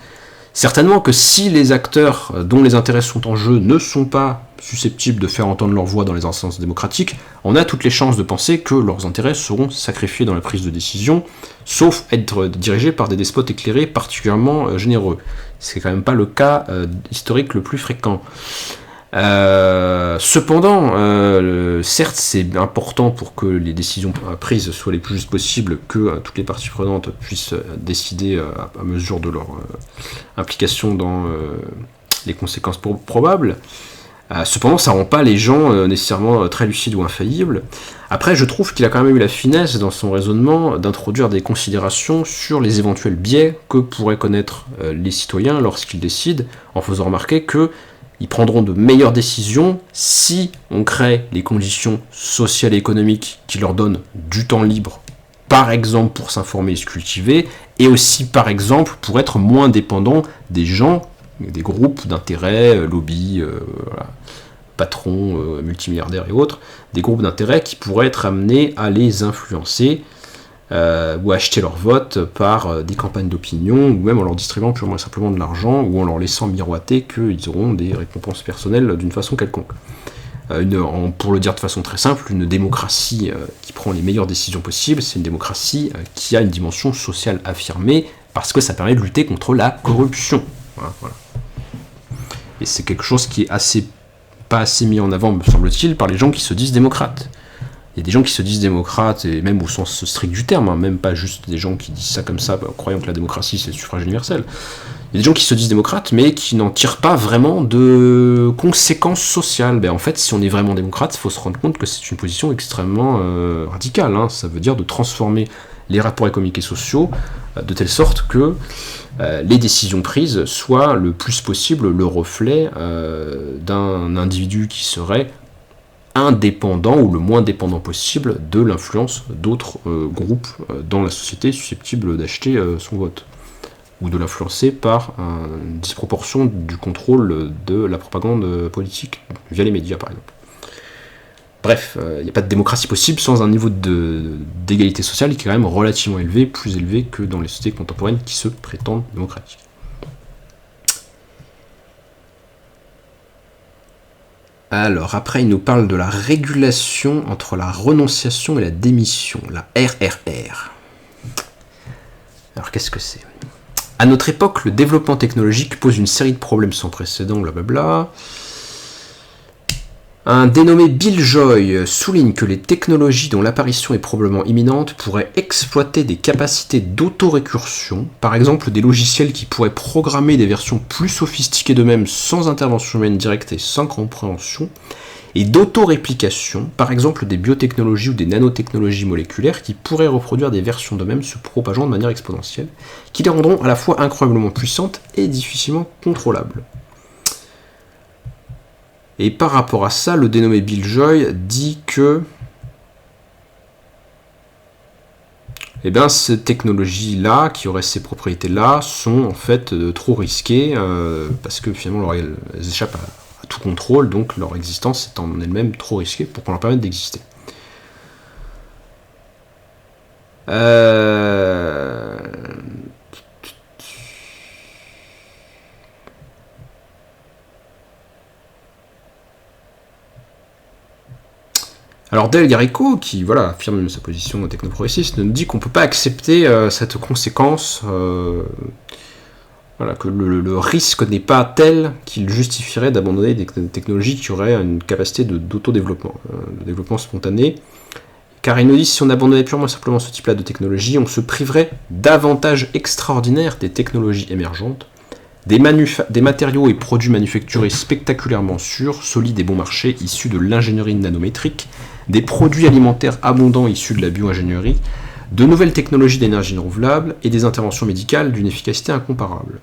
Certainement que si les acteurs dont les intérêts sont en jeu ne sont pas susceptibles de faire entendre leur voix dans les instances démocratiques, on a toutes les chances de penser que leurs intérêts seront sacrifiés dans la prise de décision, sauf être dirigés par des despotes éclairés particulièrement généreux. C'est quand même pas le cas historique le plus fréquent. Cependant, certes, c'est important pour que les décisions prises soient les plus justes possibles, que toutes les parties prenantes puissent décider à mesure de leur implication dans les conséquences probables. Cependant, ça rend pas les gens nécessairement très lucides ou infaillibles. Après, je trouve qu'il a quand même eu la finesse dans son raisonnement d'introduire des considérations sur les éventuels biais que pourraient connaître les citoyens lorsqu'ils décident, en faisant remarquer que ils prendront de meilleures décisions si on crée les conditions sociales et économiques qui leur donnent du temps libre, par exemple pour s'informer et se cultiver, et aussi par exemple pour être moins dépendants des gens, des groupes d'intérêts, lobbies, patrons, multimilliardaires et autres, des groupes d'intérêts qui pourraient être amenés à les influencer ou acheter leur vote par des campagnes d'opinion, ou même en leur distribuant purement et simplement de l'argent, ou en leur laissant miroiter qu'ils auront des récompenses personnelles d'une façon quelconque. Pour le dire de façon très simple, une démocratie qui prend les meilleures décisions possibles, c'est une démocratie qui a une dimension sociale affirmée, parce que ça permet de lutter contre la corruption. Voilà. Et c'est quelque chose qui est pas assez mis en avant, me semble-t-il, par les gens qui se disent démocrates. Il y a des gens qui se disent démocrates, et même au sens strict du terme, même pas juste des gens qui disent ça comme ça, croyant que la démocratie c'est le suffrage universel. Il y a des gens qui se disent démocrates, mais qui n'en tirent pas vraiment de conséquences sociales. En fait, si on est vraiment démocrate, il faut se rendre compte que c'est une position extrêmement radicale. Ça veut dire de transformer les rapports économiques et sociaux de telle sorte que les décisions prises soient le plus possible le reflet d'un individu qui serait indépendant ou le moins dépendant possible de l'influence d'autres groupes dans la société susceptibles d'acheter son vote, ou de l'influencer par une disproportion du contrôle de la propagande politique via les médias par exemple. Bref, il n'y a pas de démocratie possible sans un niveau d'égalité sociale qui est quand même relativement élevé, plus élevé que dans les sociétés contemporaines qui se prétendent démocratiques. Alors, après, il nous parle de la régulation entre la renonciation et la démission, la RRR. Alors, qu'est-ce que c'est ? À notre époque, le développement technologique pose une série de problèmes sans précédent, blablabla. Un dénommé Bill Joy souligne que les technologies dont l'apparition est probablement imminente pourraient exploiter des capacités d'autorécursion, par exemple des logiciels qui pourraient programmer des versions plus sophistiquées d'eux-mêmes sans intervention humaine directe et sans compréhension, et d'autoréplication, par exemple des biotechnologies ou des nanotechnologies moléculaires qui pourraient reproduire des versions d'eux-mêmes se propageant de manière exponentielle, qui les rendront à la fois incroyablement puissantes et difficilement contrôlables. Et par rapport à ça, le dénommé Bill Joy dit que ces technologies-là, qui auraient ces propriétés-là, sont en fait trop risquées, parce que finalement elles échappent à tout contrôle, donc leur existence est en elle-même trop risquée pour qu'on leur permette d'exister. Alors Del Garrico, qui affirme sa position technoprogressiste, nous dit qu'on ne peut pas accepter cette conséquence, que le risque n'est pas tel qu'il justifierait d'abandonner des technologies qui auraient une capacité d'autodéveloppement, de développement spontané, car il nous dit que si on abandonnait purement et simplement ce type-là de technologie, on se priverait d'avantages extraordinaires des technologies émergentes, des matériaux et produits manufacturés spectaculairement sûrs, solides et bon marché, issus de l'ingénierie nanométrique, des produits alimentaires abondants issus de la bio-ingénierie, de nouvelles technologies d'énergie renouvelable et des interventions médicales d'une efficacité incomparable.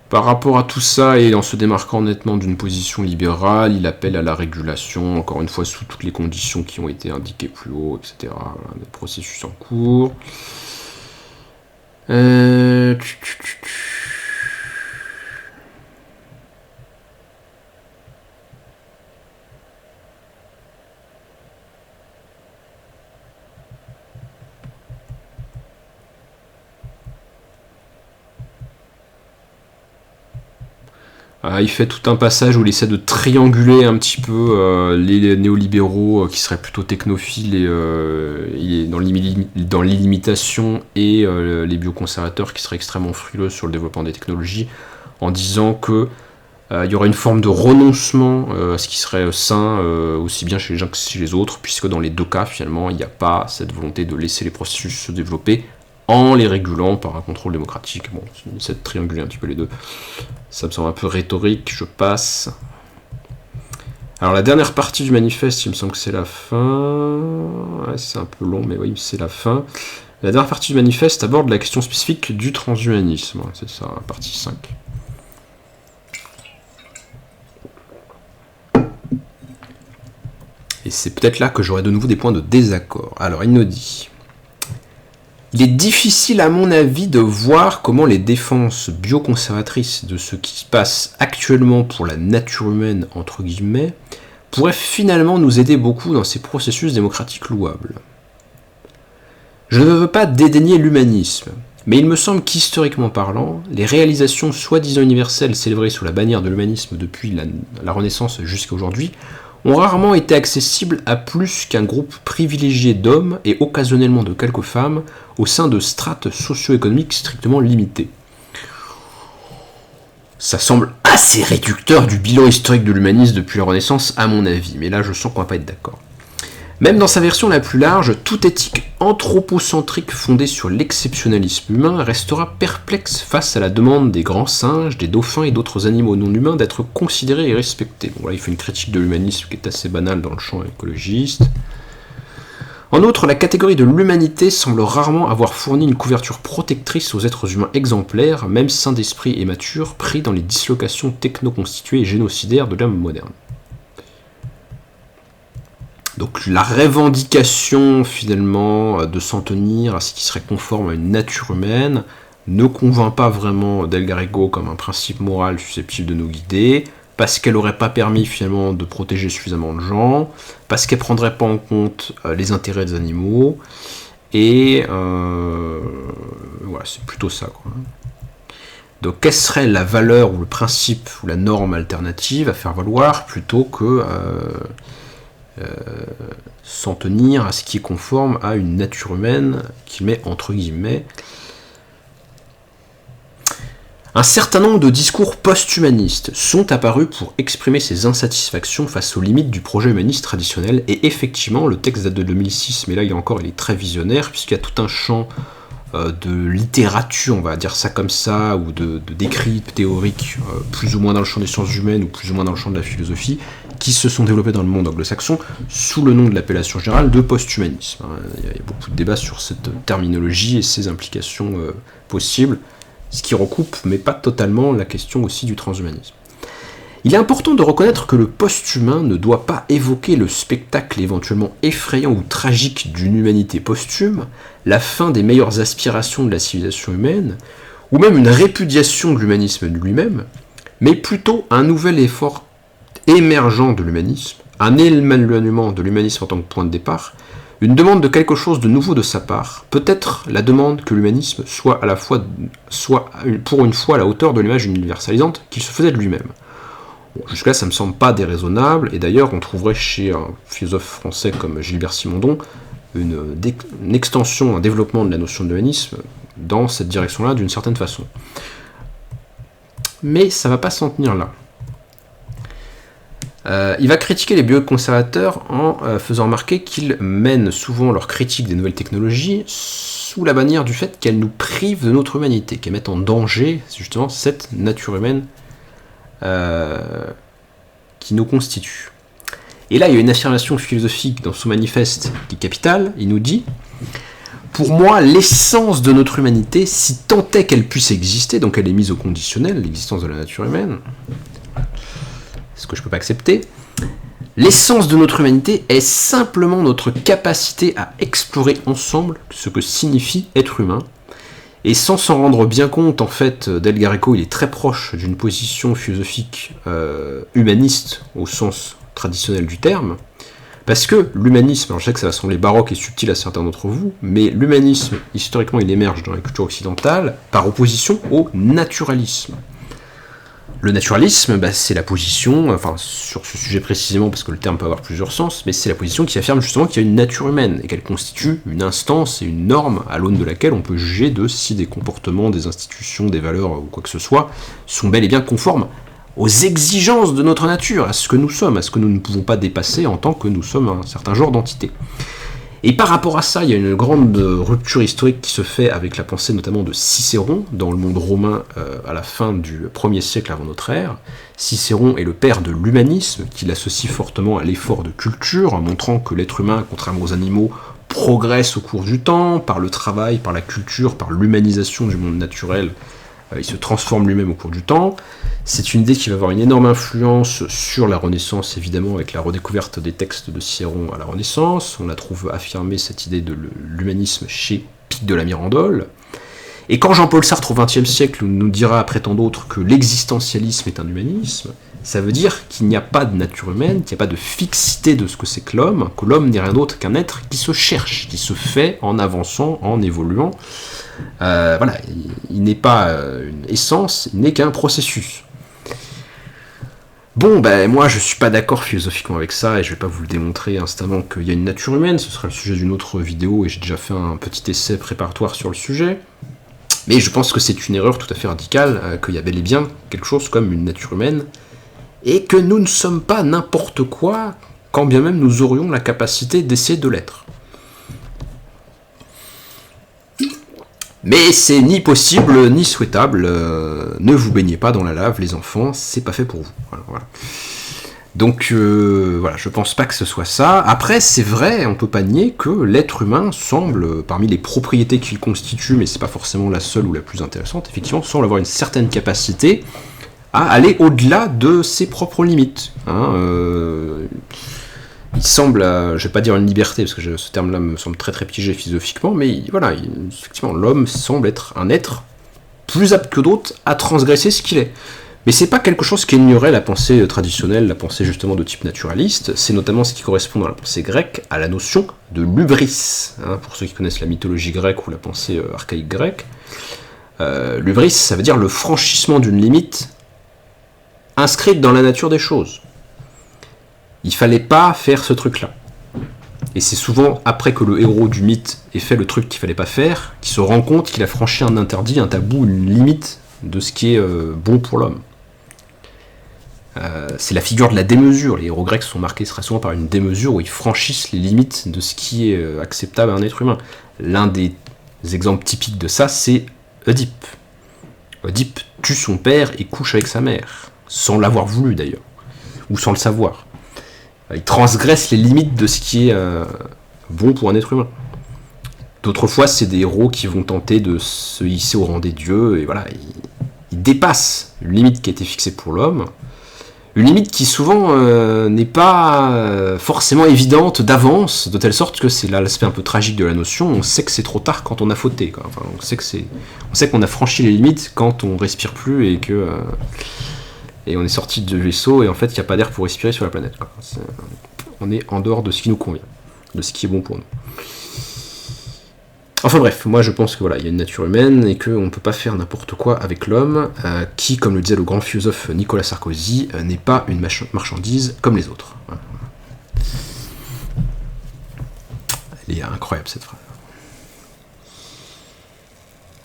Par rapport à tout ça, et en se démarquant nettement d'une position libérale, il appelle à la régulation, encore une fois sous toutes les conditions qui ont été indiquées plus haut, etc. Des processus en cours. Euh... il fait tout un passage où il essaie de trianguler un petit peu les néolibéraux qui seraient plutôt technophiles et il est dans l'illimitation et les bioconservateurs qui seraient extrêmement frileux sur le développement des technologies, en disant que il y aurait une forme de renoncement à ce qui serait sain aussi bien chez les uns que chez les autres, puisque dans les deux cas finalement il n'y a pas cette volonté de laisser les processus se développer en les régulant par un contrôle démocratique. Bon, c'est de trianguler un petit peu les deux. Ça me semble un peu rhétorique, je passe. Alors la dernière partie du manifeste, il me semble que c'est la fin. Ouais, c'est un peu long, mais oui, c'est la fin. La dernière partie du manifeste aborde la question spécifique du transhumanisme. C'est ça, la partie 5. Et c'est peut-être là que j'aurai de nouveau des points de désaccord. Alors, il nous dit... Il est difficile, à mon avis, de voir comment les défenses bioconservatrices de ce qui se passe actuellement pour la nature humaine, entre guillemets, pourraient finalement nous aider beaucoup dans ces processus démocratiques louables. Je ne veux pas dédaigner l'humanisme, mais il me semble qu'historiquement parlant, les réalisations soi-disant universelles célébrées sous la bannière de l'humanisme depuis la Renaissance jusqu'à aujourd'hui ont rarement été accessibles à plus qu'un groupe privilégié d'hommes et occasionnellement de quelques femmes au sein de strates socio-économiques strictement limitées. Ça semble assez réducteur du bilan historique de l'humanisme depuis la Renaissance, à mon avis, mais là je sens qu'on va pas être d'accord. Même dans sa version la plus large, toute éthique anthropocentrique fondée sur l'exceptionnalisme humain restera perplexe face à la demande des grands singes, des dauphins et d'autres animaux non humains d'être considérés et respectés. Bon, là, il fait une critique de l'humanisme qui est assez banale dans le champ écologiste. En outre, la catégorie de l'humanité semble rarement avoir fourni une couverture protectrice aux êtres humains exemplaires, même sains d'esprit et matures, pris dans les dislocations techno-constituées et génocidaires de l'homme moderne. Donc la revendication finalement de s'en tenir à ce qui serait conforme à une nature humaine ne convainc pas vraiment Del Garrigo comme un principe moral susceptible de nous guider, parce qu'elle n'aurait pas permis finalement de protéger suffisamment de gens, parce qu'elle ne prendrait pas en compte les intérêts des animaux, et voilà, c'est plutôt ça, quoi. Donc quelle serait la valeur ou le principe ou la norme alternative à faire valoir plutôt que s'en tenir à ce qui est conforme à une nature humaine qu'il met entre guillemets. Un certain nombre de discours post-humanistes sont apparus pour exprimer ces insatisfactions face aux limites du projet humaniste traditionnel, et effectivement le texte date de 2006, mais là il est très visionnaire puisqu'il y a tout un champ de littérature, on va dire ça comme ça, ou d'écrits théoriques, plus ou moins dans le champ des sciences humaines ou plus ou moins dans le champ de la philosophie, qui se sont développés dans le monde anglo-saxon sous le nom de l'appellation générale de post-humanisme. Il y a beaucoup de débats sur cette terminologie et ses implications possibles, ce qui recoupe, mais pas totalement, la question aussi du transhumanisme. Il est important de reconnaître que le post-humain ne doit pas évoquer le spectacle éventuellement effrayant ou tragique d'une humanité posthume, la fin des meilleures aspirations de la civilisation humaine, ou même une répudiation de l'humanisme lui-même, mais plutôt un nouvel effort émergent de l'humanisme, un éloignement de l'humanisme en tant que point de départ, une demande de quelque chose de nouveau de sa part, peut-être la demande que l'humanisme soit pour une fois à la hauteur de l'image universalisante qu'il se faisait de lui-même. Bon, jusque-là, ça me semble pas déraisonnable, et d'ailleurs, on trouverait chez un philosophe français comme Gilbert Simondon une extension, un développement de la notion de l'humanisme dans cette direction-là, d'une certaine façon. Mais ça va pas s'en tenir là. Il va critiquer les bioconservateurs en faisant remarquer qu'ils mènent souvent leur critique des nouvelles technologies sous la bannière du fait qu'elles nous privent de notre humanité, qu'elles mettent en danger justement cette nature humaine qui nous constitue. Et là, il y a une affirmation philosophique dans son manifeste qui est capitale. Il nous dit « Pour moi, l'essence de notre humanité, si tant est qu'elle puisse exister, donc elle est mise au conditionnel, l'existence de la nature humaine, ce que je ne peux pas accepter, l'essence de notre humanité est simplement notre capacité à explorer ensemble ce que signifie être humain, Et sans s'en rendre bien compte, en fait, Del Greco, il est très proche d'une position philosophique humaniste au sens traditionnel du terme, parce que l'humanisme, alors je sais que ça va sembler baroque et subtil à certains d'entre vous, mais l'humanisme, historiquement, il émerge dans la culture occidentale par opposition au naturalisme. Le naturalisme, c'est la position, enfin sur ce sujet précisément, parce que le terme peut avoir plusieurs sens, mais c'est la position qui affirme justement qu'il y a une nature humaine, et qu'elle constitue une instance et une norme à l'aune de laquelle on peut juger de si des comportements, des institutions, des valeurs ou quoi que ce soit sont bel et bien conformes aux exigences de notre nature, à ce que nous sommes, à ce que nous ne pouvons pas dépasser en tant que nous sommes un certain genre d'entité. Et par rapport à ça, il y a une grande rupture historique qui se fait avec la pensée notamment de Cicéron dans le monde romain à la fin du 1er siècle avant notre ère. Cicéron est le père de l'humanisme, qui l'associe fortement à l'effort de culture, en montrant que l'être humain, contrairement aux animaux, progresse au cours du temps, par le travail, par la culture, par l'humanisation du monde naturel. Il se transforme lui-même au cours du temps. C'est une idée qui va avoir une énorme influence sur la Renaissance, évidemment, avec la redécouverte des textes de Cicéron à la Renaissance. On la trouve affirmer, cette idée de l'humanisme, chez Pic de la Mirandole. Et quand Jean-Paul Sartre, au XXe siècle, nous dira, après tant d'autres, que l'existentialisme est un humanisme, ça veut dire qu'il n'y a pas de nature humaine, qu'il n'y a pas de fixité de ce que c'est que l'homme n'est rien d'autre qu'un être qui se cherche, qui se fait en avançant, en évoluant. Voilà, il n'est pas une essence, il n'est qu'un processus. Bon, moi je suis pas d'accord philosophiquement avec ça, et je vais pas vous le démontrer instamment qu'il y a une nature humaine, ce sera le sujet d'une autre vidéo, et j'ai déjà fait un petit essai préparatoire sur le sujet. Mais je pense que c'est une erreur tout à fait radicale, qu'il y a bel et bien quelque chose comme une nature humaine, et que nous ne sommes pas n'importe quoi, quand bien même nous aurions la capacité d'essayer de l'être. Mais c'est ni possible, ni souhaitable, ne vous baignez pas dans la lave, les enfants, c'est pas fait pour vous. Voilà. Donc, voilà, je pense pas que ce soit ça. Après, c'est vrai, on peut pas nier que l'être humain semble, parmi les propriétés qu'il constitue, mais c'est pas forcément la seule ou la plus intéressante, effectivement, semble avoir une certaine capacité à aller au-delà de ses propres limites. Il semble, je vais pas dire une liberté, parce que ce terme-là me semble très très piégé philosophiquement, mais voilà, effectivement, l'homme semble être un être plus apte que d'autres à transgresser ce qu'il est. Mais c'est pas quelque chose qui ignorait la pensée traditionnelle, la pensée justement de type naturaliste, c'est notamment ce qui correspond dans la pensée grecque à la notion de l'hubris. Pour ceux qui connaissent la mythologie grecque ou la pensée archaïque grecque, l'hubris, ça veut dire le franchissement d'une limite inscrite dans la nature des choses. Il fallait pas faire ce truc-là. Et c'est souvent après que le héros du mythe ait fait le truc qu'il fallait pas faire, qu'il se rend compte qu'il a franchi un interdit, un tabou, une limite de ce qui est bon pour l'homme. C'est la figure de la démesure. Les héros grecs sont marqués très souvent par une démesure où ils franchissent les limites de ce qui est acceptable à un être humain. L'un des exemples typiques de ça, c'est Oedipe. Oedipe tue son père et couche avec sa mère, sans l'avoir voulu d'ailleurs, ou sans le savoir. Il transgresse les limites de ce qui est bon pour un être humain. D'autres fois, c'est des héros qui vont tenter de se hisser au rang des dieux, et voilà, ils dépassent une limite qui a été fixée pour l'homme, une limite qui souvent n'est pas forcément évidente d'avance, de telle sorte que c'est là l'aspect un peu tragique de la notion, on sait que c'est trop tard quand on a fauté, quoi. Enfin, on sait qu'on a franchi les limites quand on respire plus et que... et on est sorti du vaisseau, et en fait, il n'y a pas d'air pour respirer sur la planète, quoi. On est en dehors de ce qui nous convient, de ce qui est bon pour nous. Enfin bref, moi je pense que voilà, il y a une nature humaine, et qu'on ne peut pas faire n'importe quoi avec l'homme, qui, comme le disait le grand philosophe Nicolas Sarkozy, n'est pas une marchandise comme les autres. Voilà. Elle est incroyable cette phrase.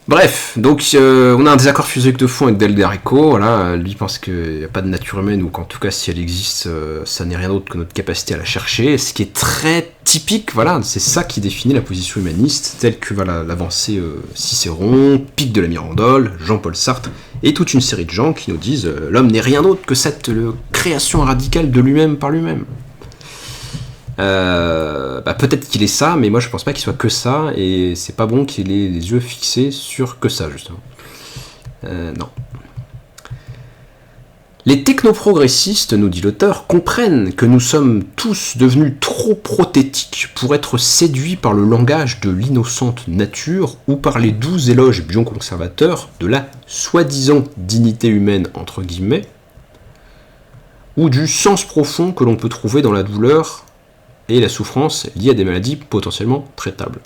Bref, donc on a un désaccord philosophique de fond avec Del Greco, voilà, lui pense qu'il n'y a pas de nature humaine, ou qu'en tout cas si elle existe, ça n'est rien d'autre que notre capacité à la chercher, ce qui est très typique, voilà, c'est ça qui définit la position humaniste, telle que voilà, l'avancée Cicéron, Pic de la Mirandole, Jean-Paul Sartre, et toute une série de gens qui nous disent l'homme n'est rien d'autre que cette création radicale de lui-même par lui-même. Peut-être qu'il est ça, mais moi je pense pas qu'il soit que ça, et c'est pas bon qu'il ait les yeux fixés sur que ça, justement. Non. Les technoprogressistes, nous dit l'auteur, comprennent que nous sommes tous devenus trop prothétiques pour être séduits par le langage de l'innocente nature ou par les doux éloges bioconservateurs de la soi-disant dignité humaine, entre guillemets, ou du sens profond que l'on peut trouver dans la douleur et la souffrance liée à des maladies potentiellement traitables.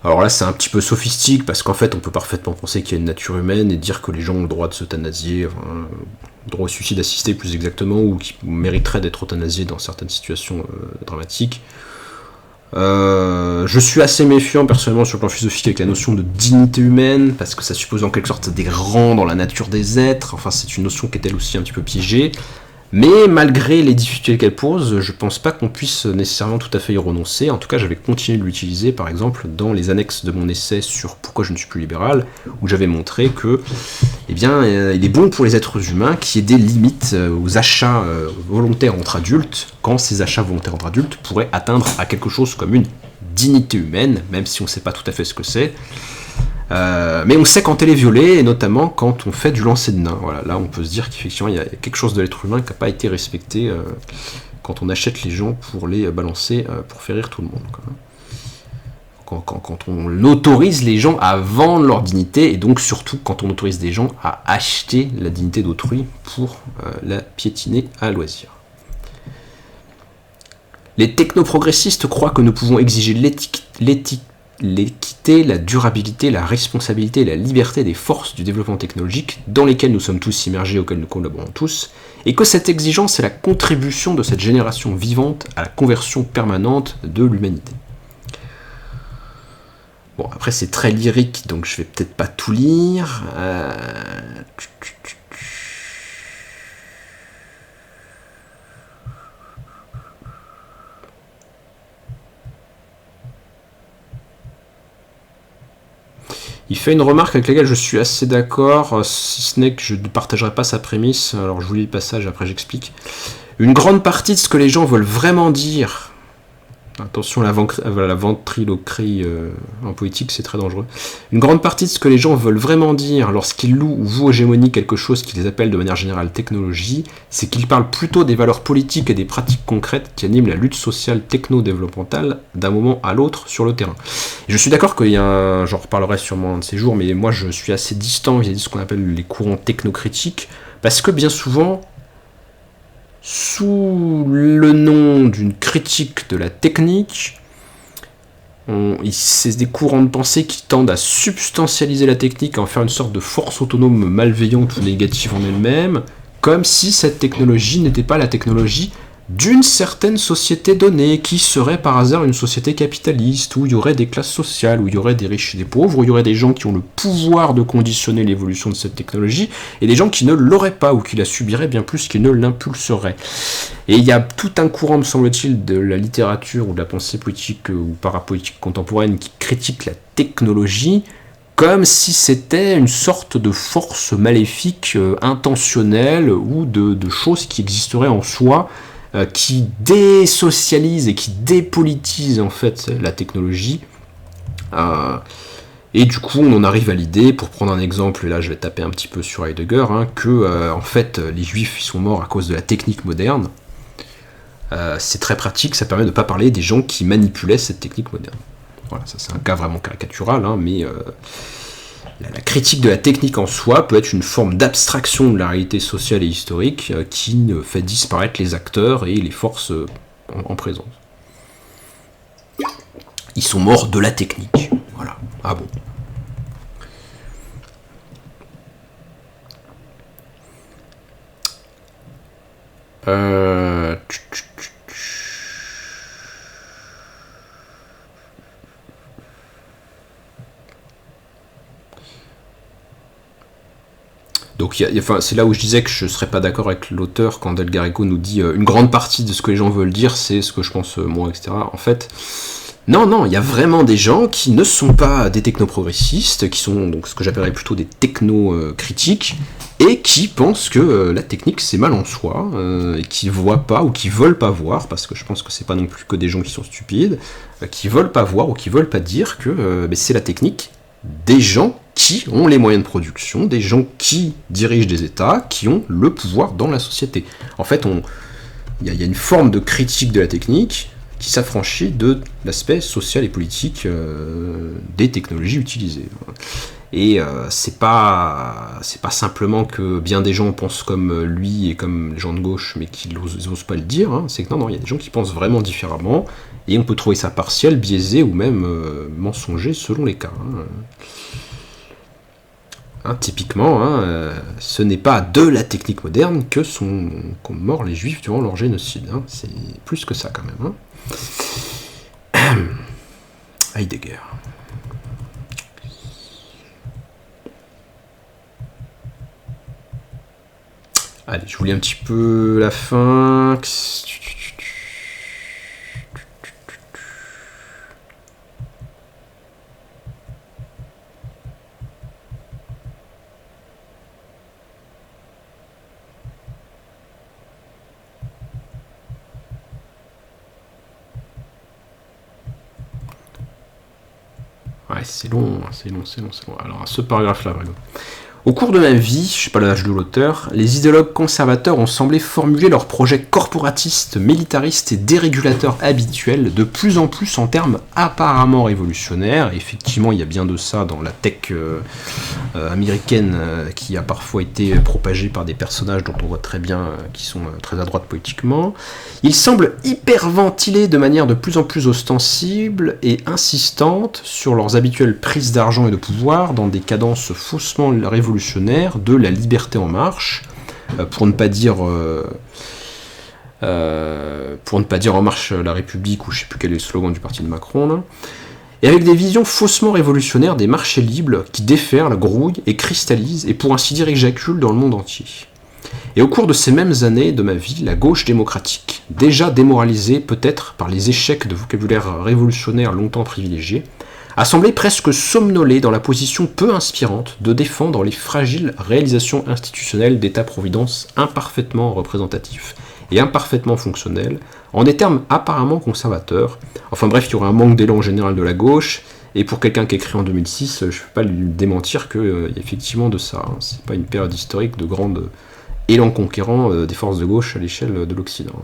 Alors là, c'est un petit peu sophistique, parce qu'en fait, on peut parfaitement penser qu'il y a une nature humaine et dire que les gens ont le droit de s'euthanasier, enfin, le droit au suicide assisté plus exactement, ou qui mériteraient d'être euthanasiés dans certaines situations dramatiques. Je suis assez méfiant personnellement sur le plan philosophique avec la notion de dignité humaine, parce que ça suppose en quelque sorte des rangs dans la nature des êtres, enfin c'est une notion qui est elle aussi un petit peu piégée. Mais malgré les difficultés qu'elle pose, je pense pas qu'on puisse nécessairement tout à fait y renoncer. En tout cas, j'avais continué de l'utiliser, par exemple, dans les annexes de mon essai sur pourquoi je ne suis plus libéral, où j'avais montré que, eh bien, il est bon pour les êtres humains qu'il y ait des limites aux achats volontaires entre adultes, quand ces achats volontaires entre adultes pourraient atteindre à quelque chose comme une dignité humaine, même si on ne sait pas tout à fait ce que c'est. Mais on sait quand elle est violée, et notamment quand on fait du lancer de nains. Voilà, là on peut se dire qu'effectivement il y a quelque chose de l'être humain qui n'a pas été respecté quand on achète les gens pour les balancer pour faire rire tout le monde. Quand on autorise les gens à vendre leur dignité, et donc surtout quand on autorise des gens à acheter la dignité d'autrui pour la piétiner à loisir. Les technoprogressistes croient que nous pouvons exiger l'équité, la durabilité, la responsabilité et la liberté des forces du développement technologique dans lesquelles nous sommes tous immergés, auxquelles nous collaborons tous, et que cette exigence est la contribution de cette génération vivante à la conversion permanente de l'humanité. Bon, après c'est très lyrique, donc je vais peut-être pas tout lire. Il fait une remarque avec laquelle je suis assez d'accord, si ce n'est que je ne partagerai pas sa prémisse, alors je vous lis le passage, après j'explique. Une grande partie de ce que les gens veulent vraiment dire, attention à la ventriloquerie en poétique, c'est très dangereux. Une grande partie de ce que les gens veulent vraiment dire lorsqu'ils louent ou vouent hégémonie quelque chose qu'ils appellent de manière générale technologie, c'est qu'ils parlent plutôt des valeurs politiques et des pratiques concrètes qui animent la lutte sociale techno-développementale d'un moment à l'autre sur le terrain. Et je suis d'accord qu'il y a j'en reparlerai sûrement un de ces jours, mais moi je suis assez distant vis-à-vis de ce qu'on appelle les courants technocritiques, parce que bien souvent, sous le nom d'une critique de la technique, c'est des courants de pensée qui tendent à substantialiser la technique, à en faire une sorte de force autonome malveillante ou négative en elle-même, comme si cette technologie n'était pas la technologie d'une certaine société donnée, qui serait par hasard une société capitaliste, où il y aurait des classes sociales, où il y aurait des riches et des pauvres, où il y aurait des gens qui ont le pouvoir de conditionner l'évolution de cette technologie, et des gens qui ne l'auraient pas, ou qui la subiraient bien plus qu'ils ne l'impulseraient. Et il y a tout un courant, me semble-t-il, de la littérature ou de la pensée politique ou parapolitique contemporaine qui critique la technologie, comme si c'était une sorte de force maléfique intentionnelle, ou de choses qui existeraient en soi, qui désocialise et qui dépolitise en fait la technologie. Et du coup, on en arrive à l'idée, pour prendre un exemple, et là je vais taper un petit peu sur Heidegger, que en fait les juifs ils sont morts à cause de la technique moderne. C'est très pratique, ça permet de ne pas parler des gens qui manipulaient cette technique moderne. Voilà, ça c'est un cas vraiment caricatural, mais la critique de la technique en soi peut être une forme d'abstraction de la réalité sociale et historique qui fait disparaître les acteurs et les forces en présence. Ils sont morts de la technique. Voilà. Ah bon. Donc c'est là où je disais que je ne serais pas d'accord avec l'auteur quand Del Garrigo nous dit une grande partie de ce que les gens veulent dire, c'est ce que je pense moi, etc. En fait, non, il y a vraiment des gens qui ne sont pas des technoprogressistes, qui sont donc ce que j'appellerais plutôt des techno-critiques, et qui pensent que la technique c'est mal en soi, et qui voient pas ou qui veulent pas voir, parce que je pense que c'est pas non plus que des gens qui sont stupides, qui veulent pas voir ou qui veulent pas dire que c'est la technique des gens qui ont les moyens de production, des gens qui dirigent des États, qui ont le pouvoir dans la société. En fait, il y a une forme de critique de la technique qui s'affranchit de l'aspect social et politique des technologies utilisées. Et c'est pas simplement que bien des gens pensent comme lui et comme les gens de gauche, mais qu'ils n'osent pas le dire, hein. C'est que non, il y a des gens qui pensent vraiment différemment, et on peut trouver ça partiel, biaisé ou même mensonger selon les cas. Typiquement, ce n'est pas de la technique moderne qu'ont mort les juifs durant leur génocide. C'est plus que ça quand même. Heidegger. Allez, je vous lis un petit peu la fin. Ouais, c'est long. Alors, ce paragraphe-là, vraiment. Au cours de ma vie, je ne sais pas l'âge de l'auteur, les idéologues conservateurs ont semblé formuler leurs projets corporatistes, militaristes et dérégulateurs habituels de plus en plus en termes apparemment révolutionnaires. Effectivement, il y a bien de ça dans la tech américaine qui a parfois été propagée par des personnages dont on voit très bien qui sont très à droite politiquement. Ils semblent hyperventiler de manière de plus en plus ostensible et insistante sur leurs habituelles prises d'argent et de pouvoir dans des cadences faussement révolutionnaires de la liberté en marche, pour ne pas dire En marche la République, ou je sais plus quel est le slogan du parti de Macron, là. Et avec des visions faussement révolutionnaires des marchés libres qui déferlent, grouillent et cristallisent, et pour ainsi dire éjaculent dans le monde entier. Et au cours de ces mêmes années de ma vie, la gauche démocratique, déjà démoralisée peut-être par les échecs de vocabulaire révolutionnaire longtemps privilégiés, a semblé presque somnoler dans la position peu inspirante de défendre les fragiles réalisations institutionnelles d'État-providence imparfaitement représentatifs et imparfaitement fonctionnels, en des termes apparemment conservateurs. Enfin bref, il y aura un manque d'élan général de la gauche, et pour quelqu'un qui a écrit en 2006, je ne peux pas lui démentir qu'il y a effectivement de ça. C'est pas une période historique de grand élan conquérant des forces de gauche à l'échelle de l'Occident.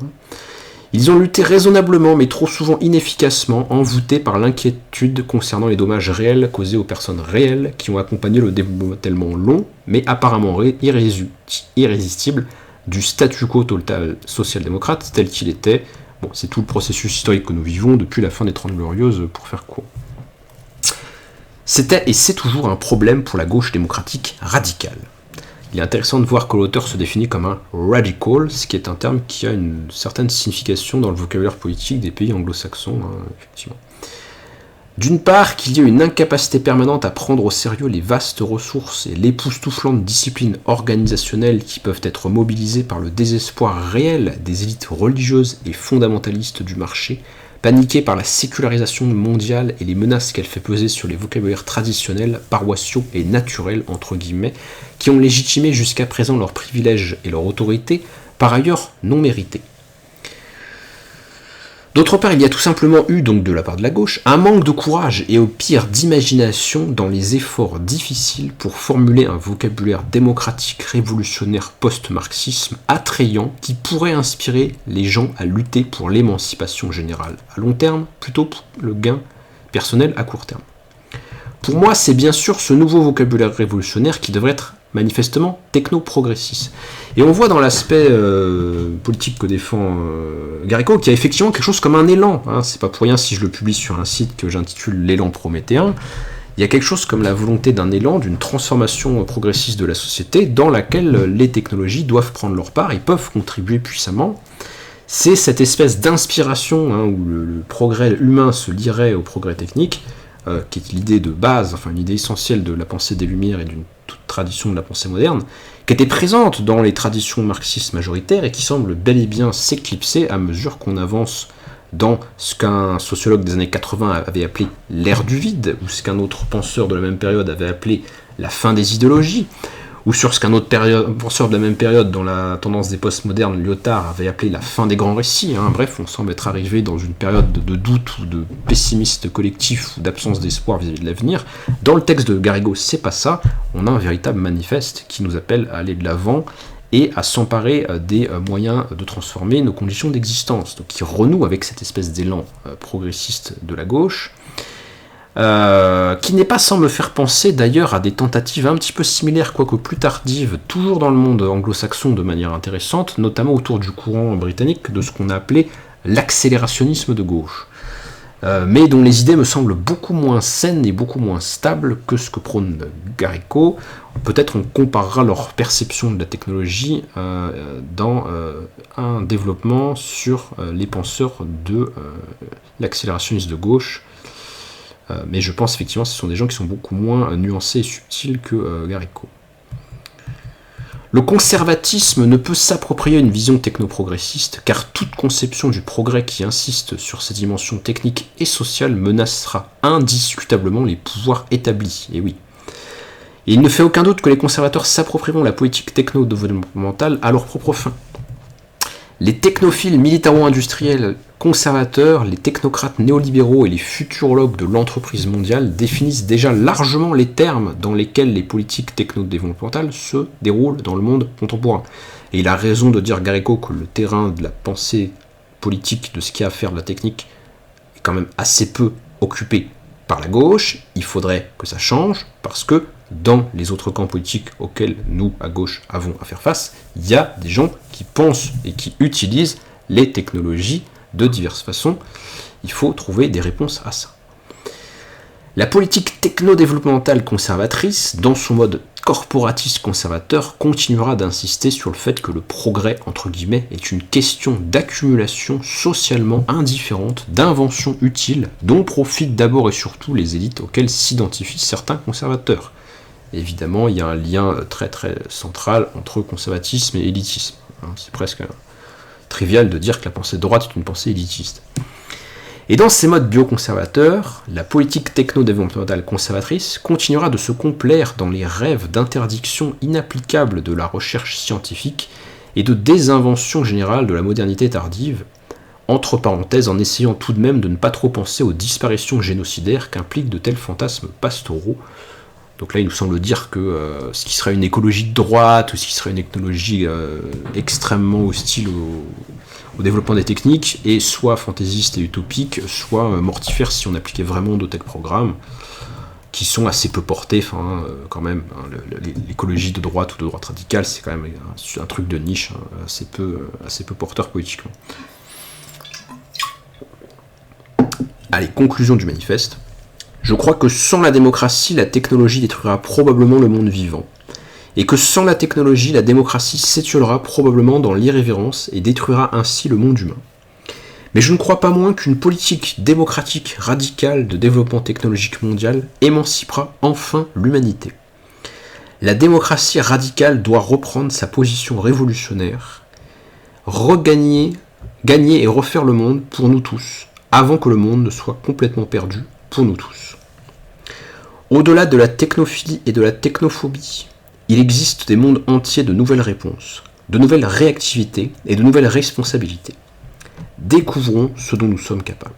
Ils ont lutté raisonnablement, mais trop souvent inefficacement, envoûtés par l'inquiétude concernant les dommages réels causés aux personnes réelles qui ont accompagné le démantèlement long, mais apparemment irrésistible, du statu quo total social-démocrate tel qu'il était. Bon, c'est tout le processus historique que nous vivons depuis la fin des 30 Glorieuses, pour faire court. C'était et c'est toujours un problème pour la gauche démocratique radicale. Il est intéressant de voir que l'auteur se définit comme un radical, ce qui est un terme qui a une certaine signification dans le vocabulaire politique des pays anglo-saxons, effectivement. D'une part, qu'il y ait une incapacité permanente à prendre au sérieux les vastes ressources et l'époustouflante discipline organisationnelle qui peuvent être mobilisées par le désespoir réel des élites religieuses et fondamentalistes du marché, paniquées par la sécularisation mondiale et les menaces qu'elle fait peser sur les vocabulaires traditionnels, paroissiaux et naturels, entre guillemets, qui ont légitimé jusqu'à présent leurs privilèges et leur autorité, par ailleurs non méritée. D'autre part, il y a tout simplement eu, donc de la part de la gauche, un manque de courage et au pire d'imagination dans les efforts difficiles pour formuler un vocabulaire démocratique révolutionnaire post-marxisme attrayant qui pourrait inspirer les gens à lutter pour l'émancipation générale à long terme, plutôt pour le gain personnel à court terme. Pour moi, c'est bien sûr ce nouveau vocabulaire révolutionnaire qui devrait être manifestement techno-progressiste. Et on voit dans l'aspect politique que défend Guerrico qu'il y a effectivement quelque chose comme un élan. C'est pas pour rien si je le publie sur un site que j'intitule l'élan prométhéen. Il y a quelque chose comme la volonté d'un élan, d'une transformation progressiste de la société dans laquelle les technologies doivent prendre leur part et peuvent contribuer puissamment. C'est cette espèce d'inspiration où le progrès humain se lierait au progrès technique, qui est l'idée de base, enfin l'idée essentielle de la pensée des Lumières et d'une toute tradition de la pensée moderne, qui était présente dans les traditions marxistes majoritaires et qui semble bel et bien s'éclipser à mesure qu'on avance dans ce qu'un sociologue des années 80 avait appelé l'ère du vide, ou ce qu'un autre penseur de la même période avait appelé la fin des idéologies, ou sur ce qu'un autre penseur de la même période, dans la tendance des postmodernes, Lyotard avait appelé la fin des grands récits. Bref, on semble être arrivé dans une période de doute ou de pessimisme collectif ou d'absence d'espoir vis-à-vis de l'avenir. Dans le texte de Garrigou, c'est pas ça. On a un véritable manifeste qui nous appelle à aller de l'avant et à s'emparer des moyens de transformer nos conditions d'existence, donc qui renoue avec cette espèce d'élan progressiste de la gauche, qui n'est pas sans me faire penser d'ailleurs à des tentatives un petit peu similaires, quoique plus tardives, toujours dans le monde anglo-saxon de manière intéressante, notamment autour du courant britannique de ce qu'on a appelé l'accélérationnisme de gauche, mais dont les idées me semblent beaucoup moins saines et beaucoup moins stables que ce que prône Garrigou. Peut-être on comparera leur perception de la technologie dans un développement sur les penseurs de l'accélérationnisme de gauche, mais je pense effectivement que ce sont des gens qui sont beaucoup moins nuancés et subtils que Garrigou. Le conservatisme ne peut s'approprier une vision technoprogressiste, car toute conception du progrès qui insiste sur ces dimensions techniques et sociales menacera indiscutablement les pouvoirs établis, et oui. Et il ne fait aucun doute que les conservateurs s'approprieront la politique techno-développementale à leur propre fin. Les technophiles militaro-industriels conservateurs, les technocrates néolibéraux et les futurologues de l'entreprise mondiale définissent déjà largement les termes dans lesquels les politiques techno-développementales se déroulent dans le monde contemporain. Et il a raison de dire Garrigou que le terrain de la pensée politique, de ce qui a à faire de la technique, est quand même assez peu occupé par la gauche. Il faudrait que ça change, parce que dans les autres camps politiques auxquels nous, à gauche, avons à faire face, il y a des gens qui pensent et qui utilisent les technologies de diverses façons. Il faut trouver des réponses à ça. La politique techno-développementale conservatrice, dans son mode corporatiste conservateur, continuera d'insister sur le fait que le progrès, entre guillemets, est une question d'accumulation socialement indifférente, d'inventions utiles, dont profitent d'abord et surtout les élites auxquelles s'identifient certains conservateurs. Évidemment, il y a un lien très très central entre conservatisme et élitisme. C'est presque trivial de dire que la pensée de droite est une pensée élitiste. Et dans ces modes bioconservateurs, la politique techno-développementale conservatrice continuera de se complaire dans les rêves d'interdiction inapplicable de la recherche scientifique et de désinvention générale de la modernité tardive, entre parenthèses en essayant tout de même de ne pas trop penser aux disparitions génocidaires qu'impliquent de tels fantasmes pastoraux. Donc là, il nous semble dire que ce qui serait une écologie de droite, ou ce qui serait une écologie extrêmement hostile au développement des techniques, est soit fantaisiste et utopique, soit mortifère si on appliquait vraiment de tels programmes, qui sont assez peu portés, quand même. L'écologie de droite ou de droite radicale, c'est quand même un truc de niche, assez peu porteur politiquement. Allez, conclusion du manifeste. Je crois que sans la démocratie, la technologie détruira probablement le monde vivant, et que sans la technologie, la démocratie s'étiolera probablement dans l'irrévérence et détruira ainsi le monde humain. Mais je ne crois pas moins qu'une politique démocratique radicale de développement technologique mondial émancipera enfin l'humanité. La démocratie radicale doit reprendre sa position révolutionnaire, gagner et refaire le monde pour nous tous, avant que le monde ne soit complètement perdu pour nous tous. Au-delà de la technophilie et de la technophobie, il existe des mondes entiers de nouvelles réponses, de nouvelles réactivités et de nouvelles responsabilités. Découvrons ce dont nous sommes capables.